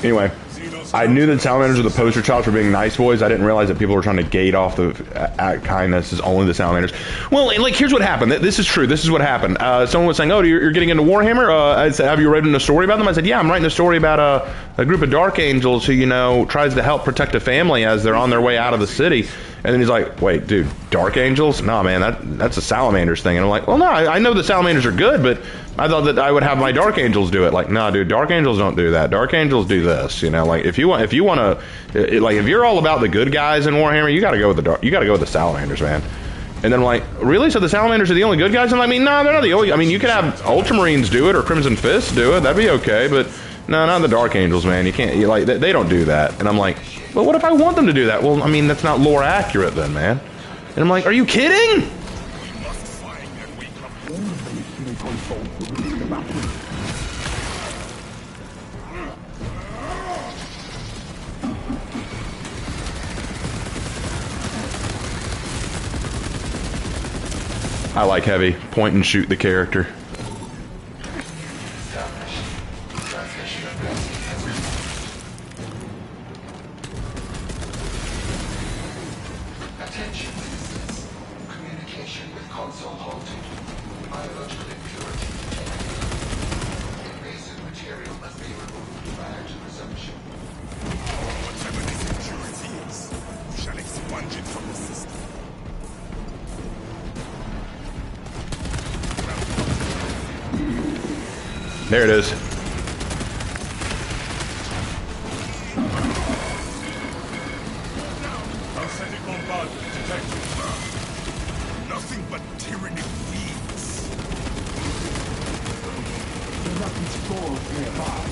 Anyway, I knew that Salamanders were the poster child for being nice boys. I didn't realize that people were trying to gate off the kindness as only the Salamanders. Well, here's what happened. This is true. This is what happened. Someone was saying, oh, you're getting into Warhammer? I said, have you written a story about them? I said, yeah, I'm writing a story about a group of Dark Angels who, tries to help protect a family as they're on their way out of the city. And then he's like, wait, dude, Dark Angels? Nah, man, that's a Salamanders thing. And I'm like, well, no, I know the Salamanders are good, but I thought that I would have my Dark Angels do it. Like, nah, dude, Dark Angels don't do that. Dark Angels do this. You know, like if you want to, like if you're all about the good guys in Warhammer, you got to go with the Salamanders, man. And then I'm like, really? So the Salamanders are the only good guys? And I mean, no, they're not the only. I mean, you could have Ultramarines do it or Crimson Fists do it. That'd be okay, but no, not the Dark Angels, man. You can't. Like, they don't do that. And I'm like, well, what if I want them to do that? Well, I mean, that's not lore accurate then, man. And I'm like, are you kidding? I like heavy. Point and shoot the character. Attention, citizens. Communication with console halted. Biological impurity detected. Invasive material must be removed prior to resumption. Whatever this impurity is, we shall expunge it from the system. There it is. Authentic bombardment detected. Nothing but tyrannic weeds. Nothing spores nearby.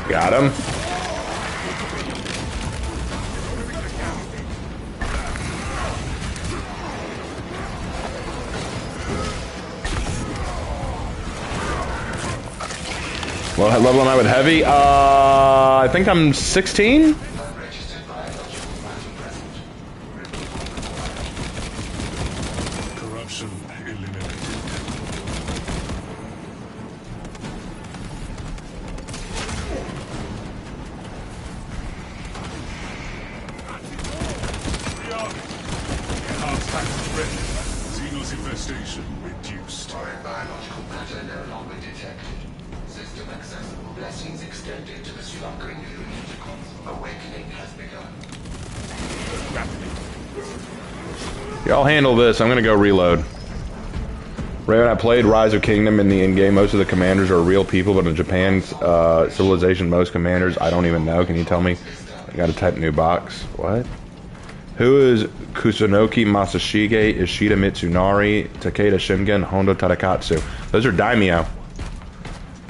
Got him. What level am I with heavy? I think I'm 16? Corruption eliminated. Enhanced package ready. Xenos infestation reduced. Foreign biological matter no longer detected. System accessible. Blessings extended to the slumbering Lunaticons. Awakening has begun. Y'all handle this. I'm gonna go reload. Right when I played Rise of Kingdom in the in-game, most of the commanders are real people, but in Japan's civilization, most commanders, I don't even know. Can you tell me? I gotta type new box. What? Who is Kusunoki Masashige, Ishida Mitsunari, Takeda Shingen, Hondo Tadakatsu? Those are daimyo.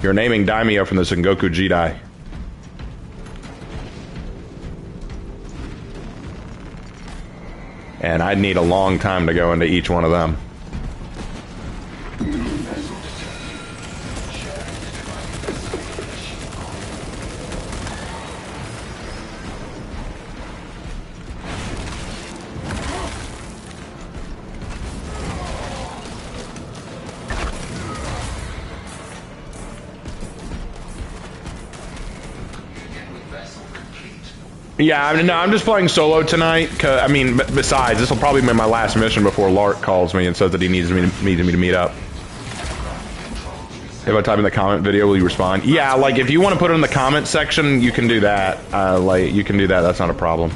You're naming daimyo from the Sengoku Jidai. And I'd need a long time to go into each one of them. Yeah, I mean, no, I'm just playing solo tonight. I mean, besides, this will probably be my last mission before Lark calls me and says that he needs me to meet up. If I type in the comment video, will you respond? Yeah, like if you want to put it in the comment section, you can do that. Like you can do that. That's not a problem.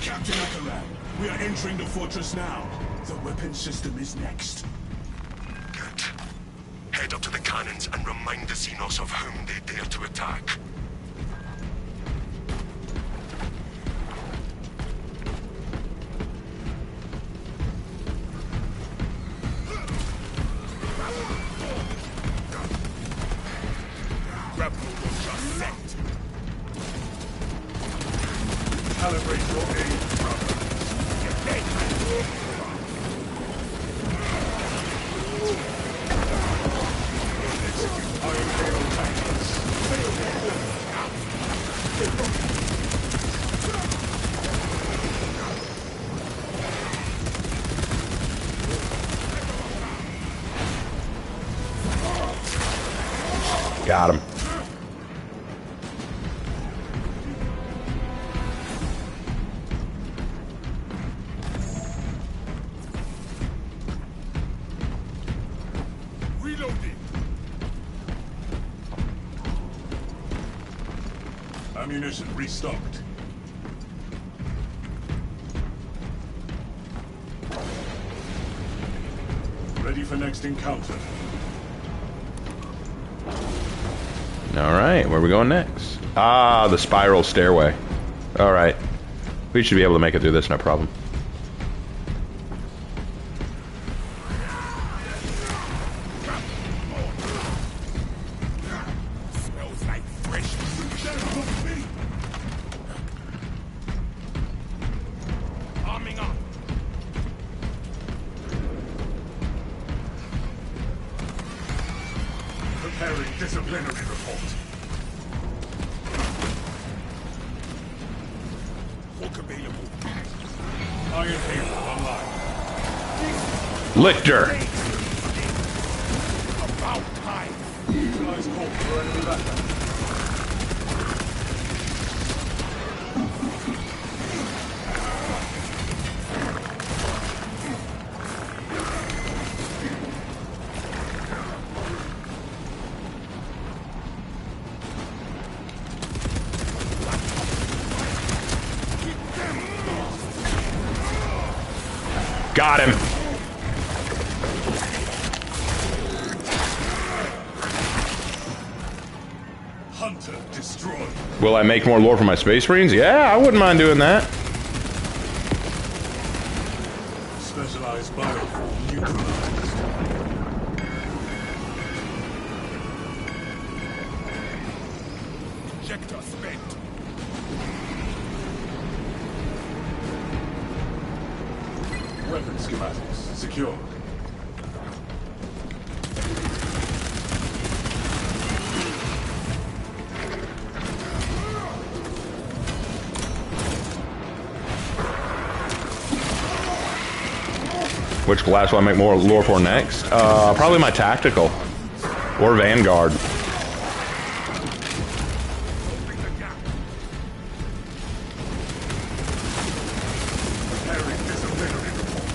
Captain Akaran, we are entering the fortress now. The weapon system is next. Good. Head up to the cannons and remind the Xenos of whom they dare to attack. Grapple will just set. Calibrate your aim, brother. Execute iron Got him. Reloading. Ammunition restocked. Ready for next encounter. Alright, where are we going next? Ah, the spiral stairway. Alright. We should be able to make it through this, no problem. Smells like fresh. Arming up. Preparing disciplinary report. Walk available. Iron Halo online. Lichter! About time. Utilize Colt for enemy backup. Got him! Hunter destroyed. Will I make more lore for my Space Marines? Yeah, I wouldn't mind doing that. Specialized bioform neutralized. Injector spent. Weapon schematics secure. Which class will I make more lore for next? Probably my tactical. Or Vanguard. Preparing disciplinary report.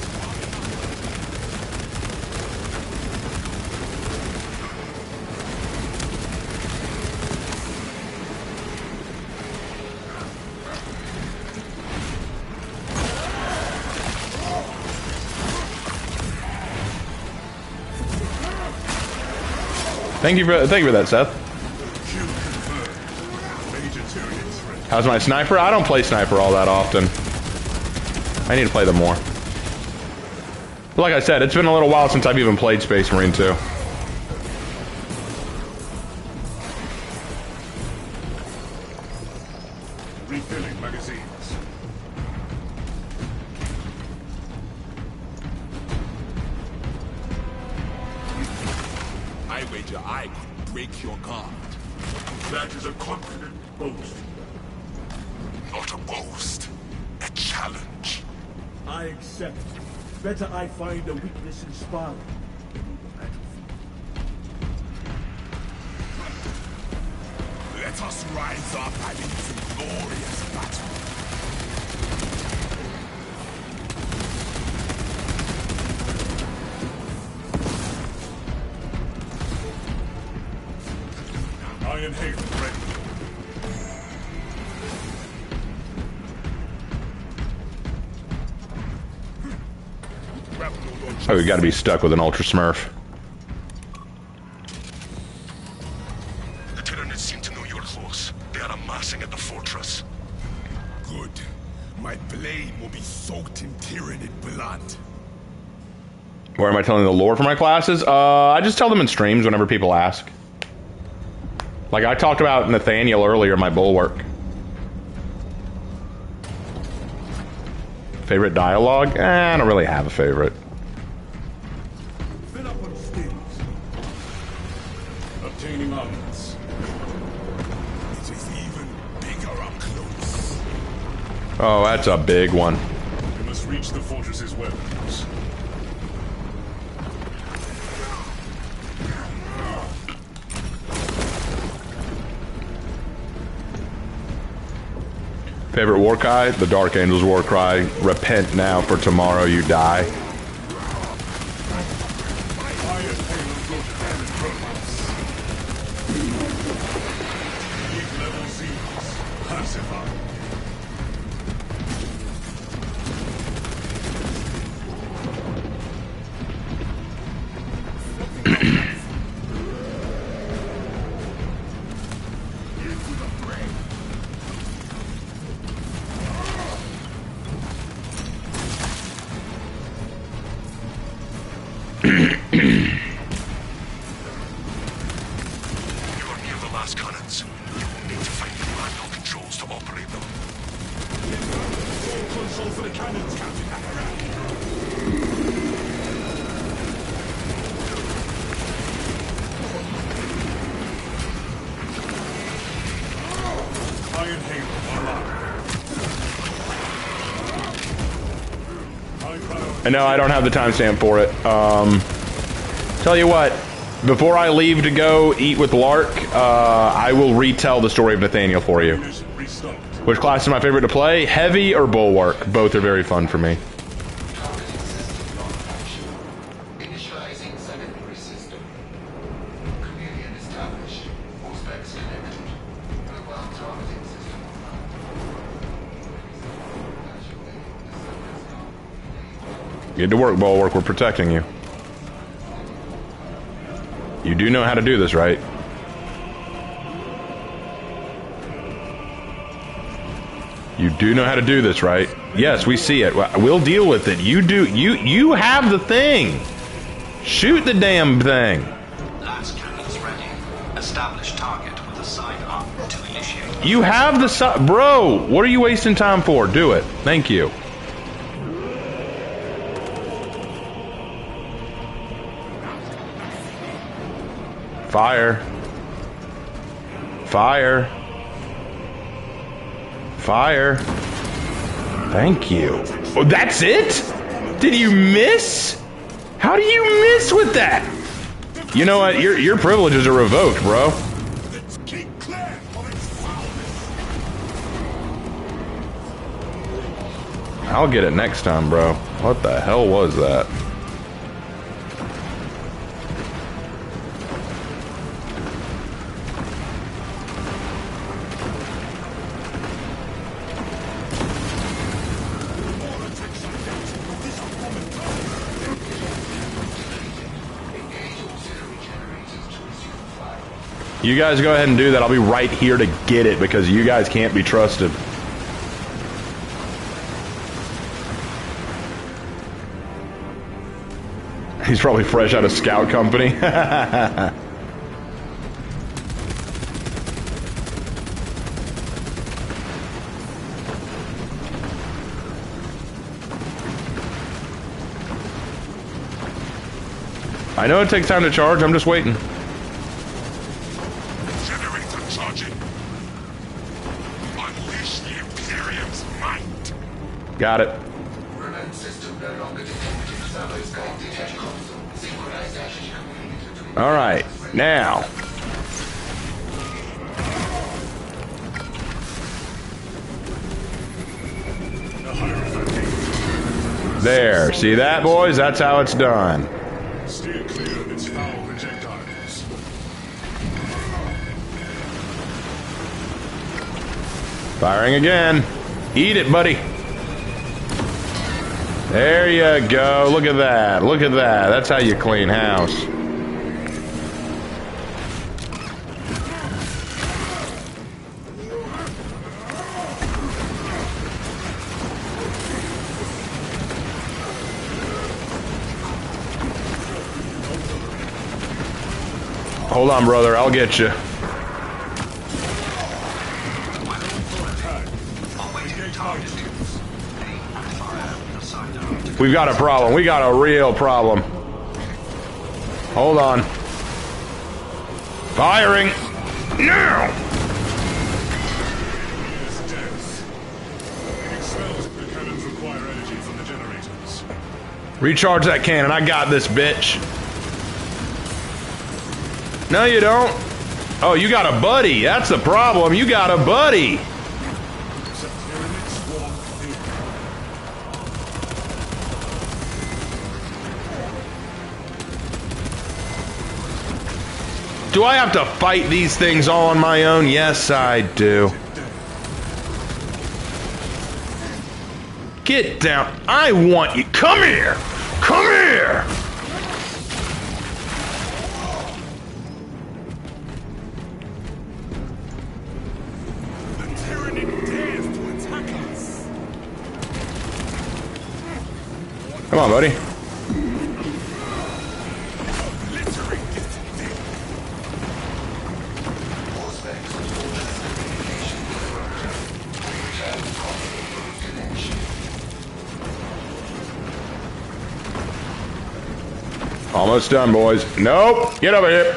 Thank you for that, Seth. Kill confirmed. Major Tyrion threat. How's my sniper? I don't play sniper all that often. I need to play them more. But like I said, it's been a little while since I've even played Space Marine 2. Refilling magazines. I wager I could break your guard. That is a confident boast. Not a boast, a challenge. I accept. Better I find a weakness in sparring. Let us rise up and into glorious battle. Iron Halo ready. Oh, we gotta be stuck with an Ultra Smurf. The Tyranids seem to know you're close. They are amassing at the fortress. Good. My blade will be soaked in Tyranid blood. Where am I telling the lore for my classes? I just tell them in streams whenever people ask. Like I talked about Nathaniel earlier, my bulwark. Favorite dialogue? I don't really have a favorite. Fill up on skills. Obtaining armaments. It is even bigger up close. Oh, that's a big one. We must reach the fortress's weapons. Favorite war cry? The Dark Angels war cry. Repent now, for tomorrow you die. And no, I don't have the timestamp for it. Tell you what, before I leave to go eat with Lark, I will retell the story of Nathaniel for you. Which class is my favorite to play? Heavy or Bulwark? Both are very fun for me. Initializing secondary system. Chameleon established. All specs connected. Mobile targeting system online. Get to work, Bulwark. We're protecting you. You do know how to do this, right? You do know how to do this, right? Yes, we see it. We'll deal with it. You do. You have the thing. Shoot the damn thing. Last cannons ready. Establish target with a sign up to initiate. You have the bro. What are you wasting time for? Do it. Thank you. Fire. Fire. Fire. Thank you. Oh, that's it? Did you miss? How do you miss with that? You know what? Your privileges are revoked, bro. I'll get it next time, bro. What the hell was that? You guys go ahead and do that. I'll be right here to get it because you guys can't be trusted. He's probably fresh out of scout company. I know it takes time to charge. I'm just waiting. Got it. All right, now. There, see that, boys? That's how it's done. Steer clear of its foul projectiles. Firing again. Eat it, buddy. There you go. Look at that. Look at that. That's how you clean house. Hold on, brother. I'll get you. We've got a problem. We got a real problem. Hold on. Firing. Now! Recharge that cannon. I got this, bitch. No, you don't. Oh, you got a buddy. That's the problem. You got a buddy. Do I have to fight these things all on my own? Yes, I do. Get down. I want you. Come here. Come here. The Tyranid dares to attack us. Come on, buddy. Almost done, boys. Nope. Get over here.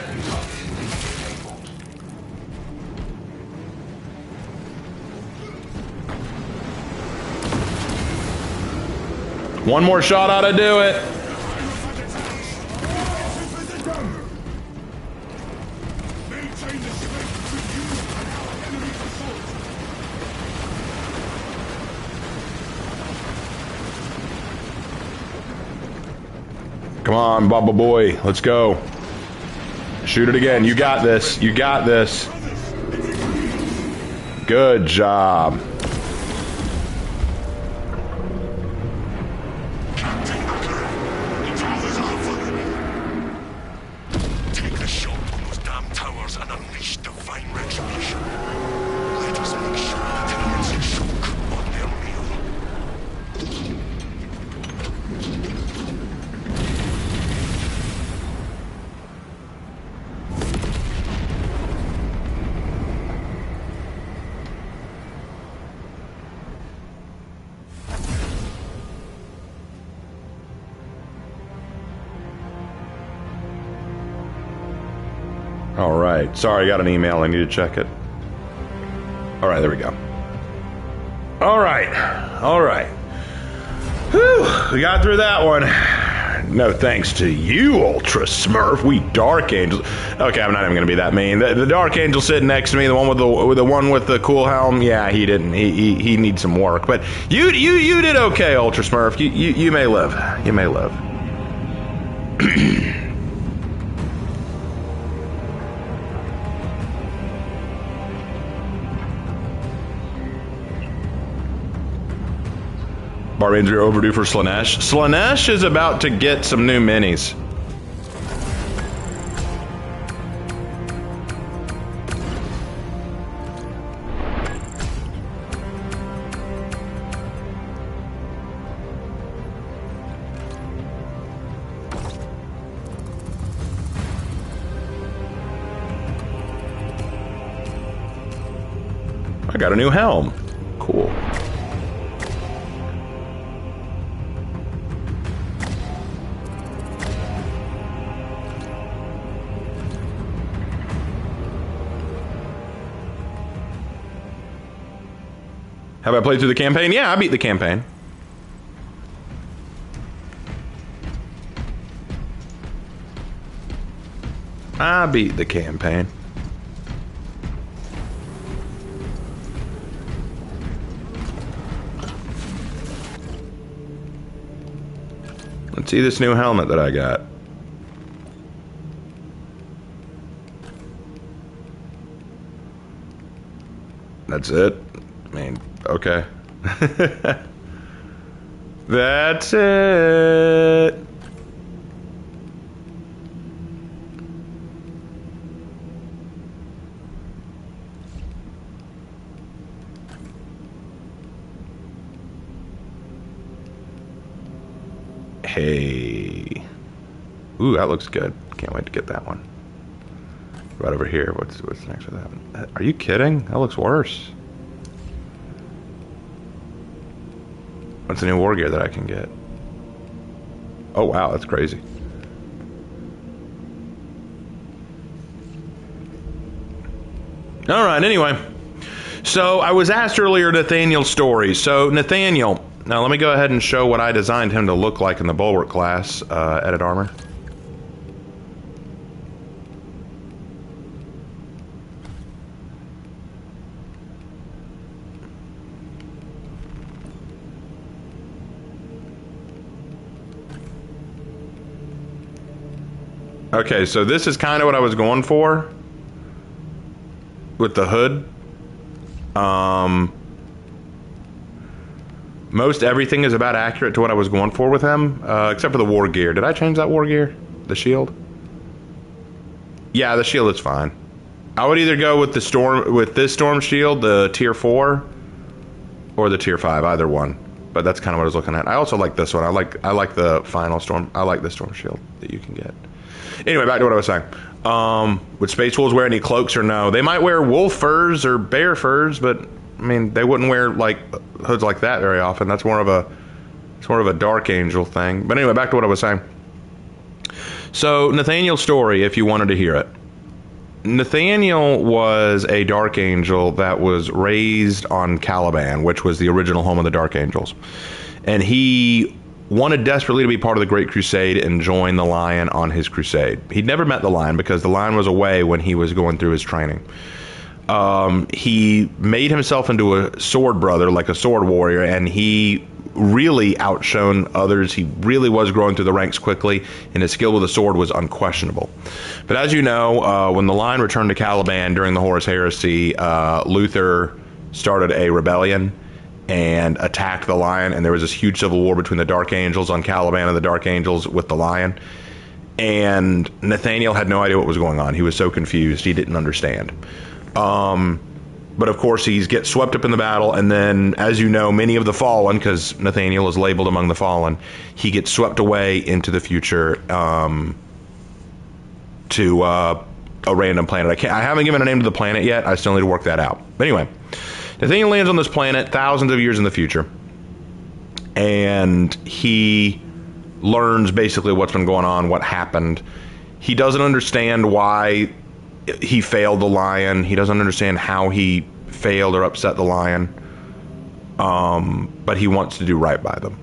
One more shot ought to do it. Come on, Bubba boy. Let's go. Shoot it again. You got this. You got this. Good job. Take the shot on those damn towers and unleash divine retribution. Let us make sure the Tyranids choke on their meal. All right. Sorry, I got an email. I need to check it. All right, there we go. All right. All right. Whew, we got through that one. No thanks to you, Ultra Smurf. We Dark Angels. Okay, I'm not even going to be that mean. The Dark Angel sitting next to me, the one with the cool helm. Yeah, he didn't. He needs some work. But you did okay, Ultra Smurf. You may live. You may live. Barbarians are overdue for Slaanesh. Slaanesh is about to get some new minis. I got a new helm. Cool. Have I played through the campaign? Yeah, I beat the campaign. I beat the campaign. Let's see this new helmet that I got. That's it? I mean, okay. That's it. Hey. Ooh, that looks good. Can't wait to get that one. Right over here. What's next for that one? Are you kidding? That looks worse. What's the new war gear that I can get? Oh wow, that's crazy. Alright, anyway. So I was asked earlier Nathaniel's story. So Nathaniel, now let me go ahead and show what I designed him to look like in the Bulwark class, edit armor. Okay, so this is kind of what I was going for with the hood. Most everything is about accurate to what I was going for with him, except for the war gear. Did I change that war gear? The shield? Yeah, the shield is fine. I would either go with this storm shield, the tier 4, or the tier 5, either one. But that's kind of what I was looking at. I also like this one. I like the final storm. I like the storm shield that you can get. Anyway, back to what I was saying. Would Space Wolves wear any cloaks or no? They might wear wolf furs or bear furs, but I mean, they wouldn't wear like hoods like that very often. That's more of a Dark Angel thing. But anyway, back to what I was saying. So Nathaniel's story, if you wanted to hear it. Nathaniel was a Dark Angel that was raised on Caliban, which was the original home of the Dark Angels. And he wanted desperately to be part of the Great Crusade and join the Lion on his crusade. He'd never met the Lion because the Lion was away when he was going through his training. He made himself into a sword brother, like a sword warrior, and he really outshone others. He really was growing through the ranks quickly, and his skill with the sword was unquestionable. But as you know, when the Lion returned to Caliban during the Horus Heresy, Luther started a rebellion and attacked the Lion, and there was this huge civil war between the Dark Angels on Caliban and the Dark Angels with the Lion. And Nathaniel had no idea what was going on. He was so confused, he didn't understand. But of course, he gets swept up in the battle, and then, as you know, many of the Fallen, because Nathaniel is labeled among the Fallen, he gets swept away into the future to a random planet. I haven't given a name to the planet yet. I still need to work that out. But anyway, Nathaniel lands on this planet thousands of years in the future, and he learns basically what's been going on, what happened. He doesn't understand why he failed the Lion. He doesn't understand how he failed or upset the Lion. But he wants to do right by them.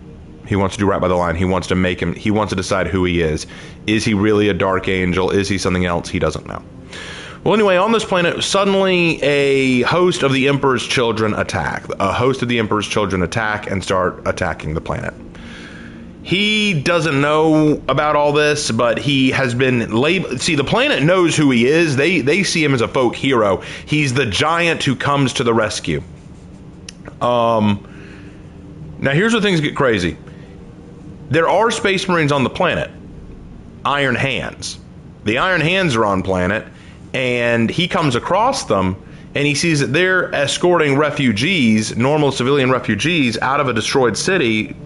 He wants to do right by the Lion. He wants to decide who he is. Is he really a Dark Angel? Is he something else? He doesn't know. Well, anyway, on this planet, suddenly a host of the Emperor's children attack. A host of the Emperor's children attack and start attacking the planet. He doesn't know about all this, but he has been labeled. See, the planet knows who he is. They see him as a folk hero. He's the giant who comes to the rescue. Now, here's where things get crazy. There are Space Marines on the planet. Iron Hands. The Iron Hands are on planet, and he comes across them, and he sees that they're escorting refugees, normal civilian refugees, out of a destroyed city,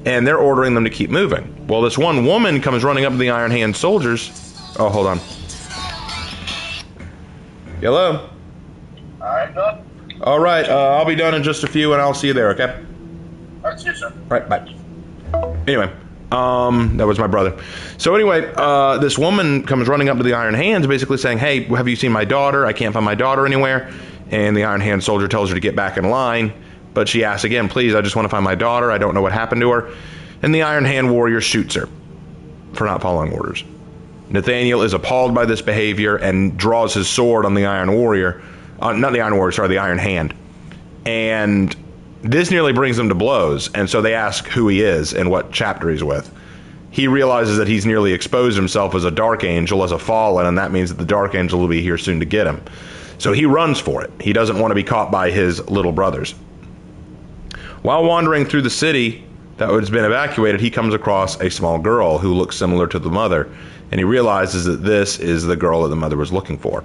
and they're ordering them to keep moving. Well, this one woman comes running up to the Iron Hand soldiers. Oh, hold on. Hello? I'm done. All right, I'll be done in just a few, and I'll see you there, okay? All right, see you, sir. Right, bye. Anyway, that was my brother. So anyway, this woman comes running up to the Iron Hands, basically saying, hey, have you seen my daughter? I can't find my daughter anywhere. And the Iron Hand soldier tells her to get back in line. But she asks again, please, I just want to find my daughter. I don't know what happened to her. And the Iron Hand warrior shoots her for not following orders. Nathaniel is appalled by this behavior and draws his sword on the Iron Warrior. Not the Iron Warrior, sorry, the Iron Hand. And this nearly brings them to blows. And so they ask who he is and what chapter he's with. He realizes that he's nearly exposed himself as a Dark Angel, as a Fallen, and that means that the Dark Angel will be here soon to get him. So he runs for it. He doesn't want to be caught by his little brothers. While wandering through the city that has been evacuated, he comes across a small girl who looks similar to the mother, and he realizes that this is the girl that the mother was looking for.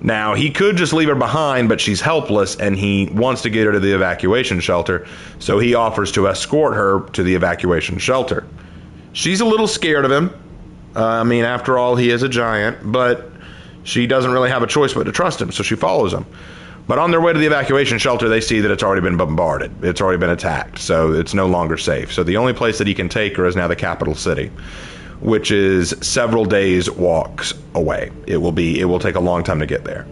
Now, he could just leave her behind, but she's helpless, and he wants to get her to the evacuation shelter, so he offers to escort her to the evacuation shelter. She's a little scared of him. I mean, after all, he is a giant, but she doesn't really have a choice but to trust him, so she follows him. But on their way to the evacuation shelter, they see that it's already been bombarded. It's already been attacked, so it's no longer safe. So the only place that he can take her is now the capital city, which is several days' walks away. It will take a long time to get there.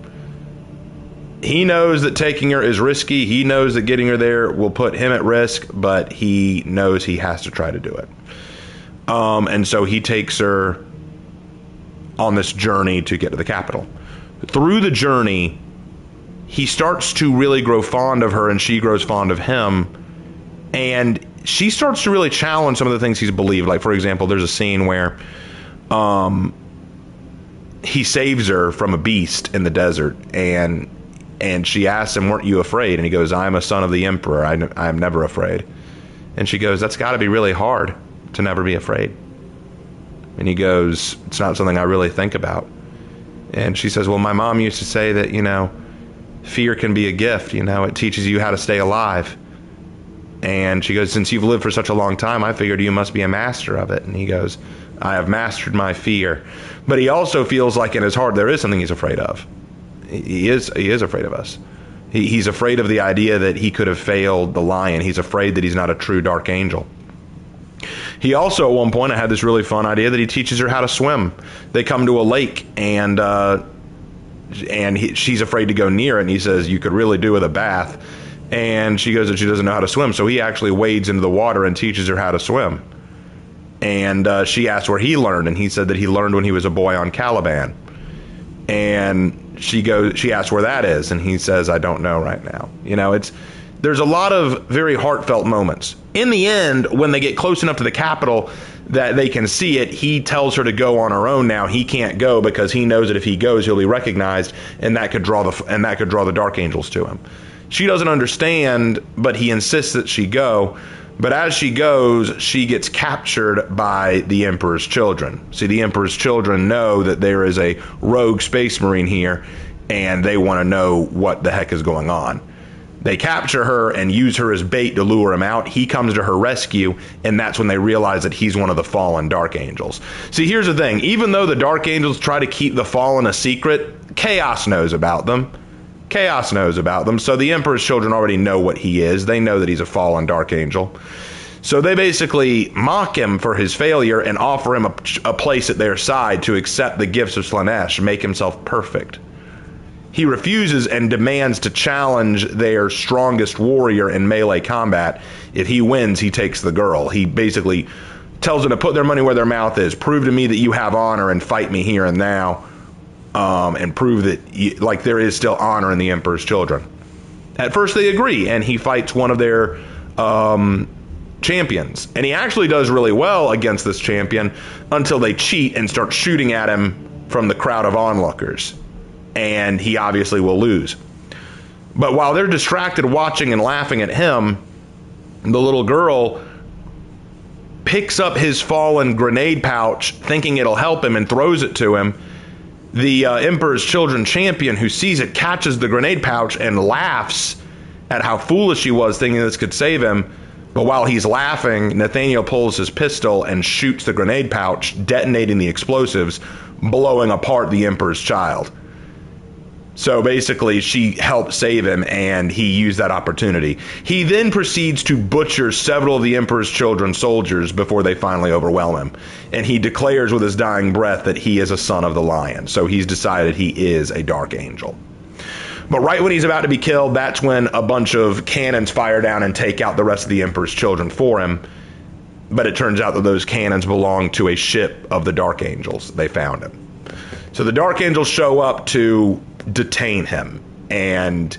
He knows that taking her is risky. He knows that getting her there will put him at risk, but he knows he has to try to do it. And so he takes her on this journey to get to the capital. Through the journey, he starts to really grow fond of her, and she grows fond of him. And she starts to really challenge some of the things he's believed. Like, for example, there's a scene where he saves her from a beast in the desert, and she asks him, "Weren't you afraid?" And he goes, "I am a son of the Emperor. I am never afraid." And she goes, "That's got to be really hard to never be afraid." And he goes, "It's not something I really think about." And she says, "Well, my mom used to say that, fear can be a gift. It teaches you how to stay alive." And she goes, "Since you've lived for such a long time, I figured you must be a master of it." And he goes, "I have mastered my fear." But he also feels like in his heart there is something he's afraid of. He is afraid of us. He's afraid of the idea that he could have failed the lion. He's afraid that he's not a true dark angel. He also, at one point, I had this really fun idea that he teaches her how to swim. They come to a lake, and she's afraid to go near it, and he says, "You could really do with a bath." And she goes that she doesn't know how to swim, so he actually wades into the water and teaches her how to swim. And she asked where he learned, and he said that he learned when he was a boy on Caliban. And she asked where that is, and he says, "I don't know right now." There's a lot of very heartfelt moments. In the end, when they get close enough to the capital that they can see it, he tells her to go on her own now. He can't go because he knows that if he goes, he'll be recognized, and that could draw the Dark Angels to him. She doesn't understand, but he insists that she go. But as she goes, she gets captured by the Emperor's children. See, the Emperor's children know that there is a rogue space marine here, and they want to know what the heck is going on. They capture her and use her as bait to lure him out. He comes to her rescue, and that's when they realize that he's one of the fallen Dark Angels. See, here's the thing. Even though the Dark Angels try to keep the fallen a secret, Chaos knows about them. Chaos knows about them. So the Emperor's children already know what he is. They know that he's a fallen Dark Angel. So they basically mock him for his failure and offer him a place at their side to accept the gifts of Slaanesh, make himself perfect. He refuses and demands to challenge their strongest warrior in melee combat. If he wins, he takes the girl. He basically tells them to put their money where their mouth is. Prove to me that you have honor and fight me here and now. And prove that there is still honor in the Emperor's children. At first they agree, and he fights one of their champions. And he actually does really well against this champion until they cheat and start shooting at him from the crowd of onlookers. And he obviously will lose. But while they're distracted watching and laughing at him, the little girl picks up his fallen grenade pouch, thinking it'll help him, and throws it to him. The Emperor's children champion, who sees it, catches the grenade pouch and laughs at how foolish he was, thinking this could save him. But while he's laughing, Nathaniel pulls his pistol and shoots the grenade pouch, detonating the explosives, blowing apart the Emperor's child. So basically, she helped save him, and he used that opportunity. He then proceeds to butcher several of the Emperor's children's soldiers before they finally overwhelm him. And he declares with his dying breath that he is a son of the Lion. So he's decided he is a Dark Angel. But right when he's about to be killed, that's when a bunch of cannons fire down and take out the rest of the Emperor's children for him. But it turns out that those cannons belong to a ship of the Dark Angels. They found him. So the Dark Angels show up to detain him, and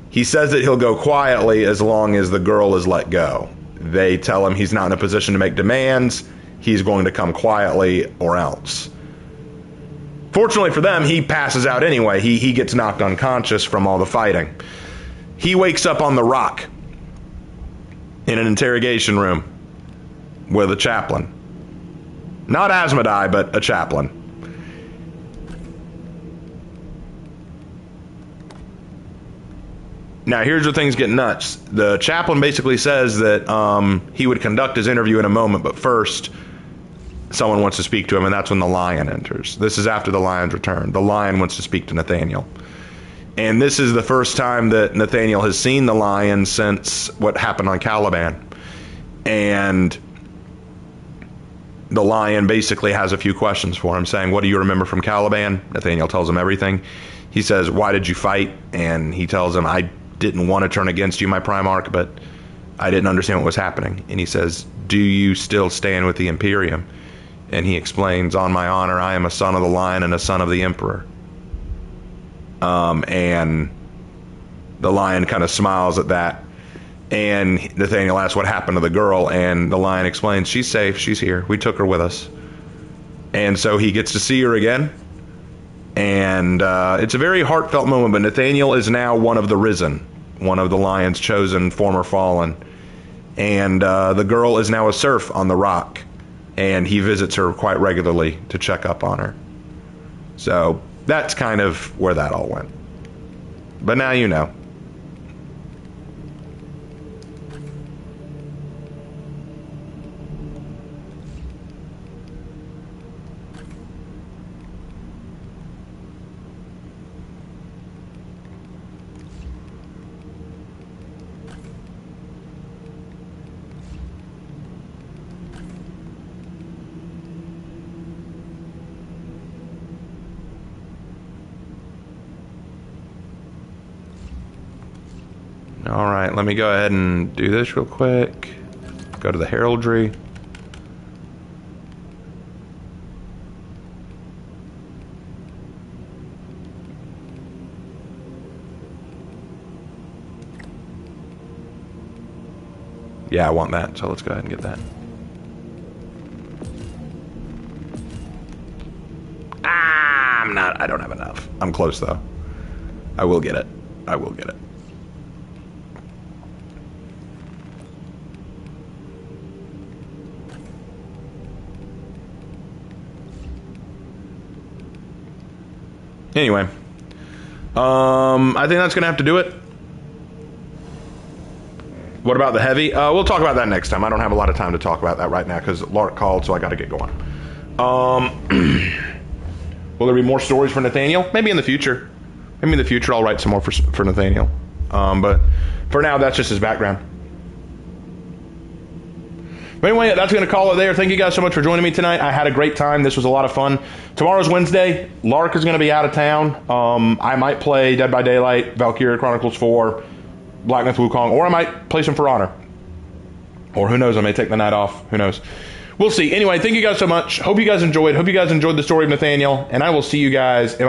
he says that he'll go quietly as long as the girl is let go. They tell him he's not in a position to make demands. He's going to come quietly or else. Fortunately for them, he passes out anyway. He gets knocked unconscious from all the fighting. He wakes up on the rock in an interrogation room with a chaplain. Not Asmodai, but a chaplain. Now, here's where things get nuts. The chaplain basically says that he would conduct his interview in a moment, but first, someone wants to speak to him, and that's when the Lion enters. This is after the Lion's return. The Lion wants to speak to Nathaniel. And this is the first time that Nathaniel has seen the Lion since what happened on Caliban. And the Lion basically has a few questions for him, saying, "What do you remember from Caliban?" Nathaniel tells him everything. He says, "Why did you fight?" And he tells him, "I didn't want to turn against you, my Primarch, but I didn't understand what was happening." And he says, "Do you still stand with the Imperium?" And he explains, "On my honor, I am a son of the Lion and a son of the Emperor." And the Lion kind of smiles at that. And Nathaniel asks what happened to the girl, and the Lion explains, "She's safe, she's here, we took her with us." And so he gets to see her again, And it's a very heartfelt moment, but Nathaniel is now one of the risen, one of the Lion's chosen, former fallen. And the girl is now a serf on the rock, and he visits her quite regularly to check up on her. So that's kind of where that all went. But now you know. All right, let me go ahead and do this real quick. Go to the heraldry. Yeah, I want that, so let's go ahead and get that. I don't have enough. I'm close though. I will get it. I will get it. Anyway, I think that's going to have to do it. What about the heavy? We'll talk about that next time. I don't have a lot of time to talk about that right now because Lark called, so I got to get going. Will there be more stories for Nathaniel? Maybe in the future. Maybe in the future I'll write some more for Nathaniel. But for now, that's just his background. But anyway, that's going to call it there. Thank you guys so much for joining me tonight. I had a great time. This was a lot of fun. Tomorrow's Wednesday. Lark is going to be out of town. I might play Dead by Daylight, Valkyria Chronicles 4, Black Myth Wukong, or I might play some For Honor. Or who knows, I may take the night off. Who knows? We'll see. Anyway, thank you guys so much. Hope you guys enjoyed. Hope you guys enjoyed the story of Nathaniel. And I will see you guys in my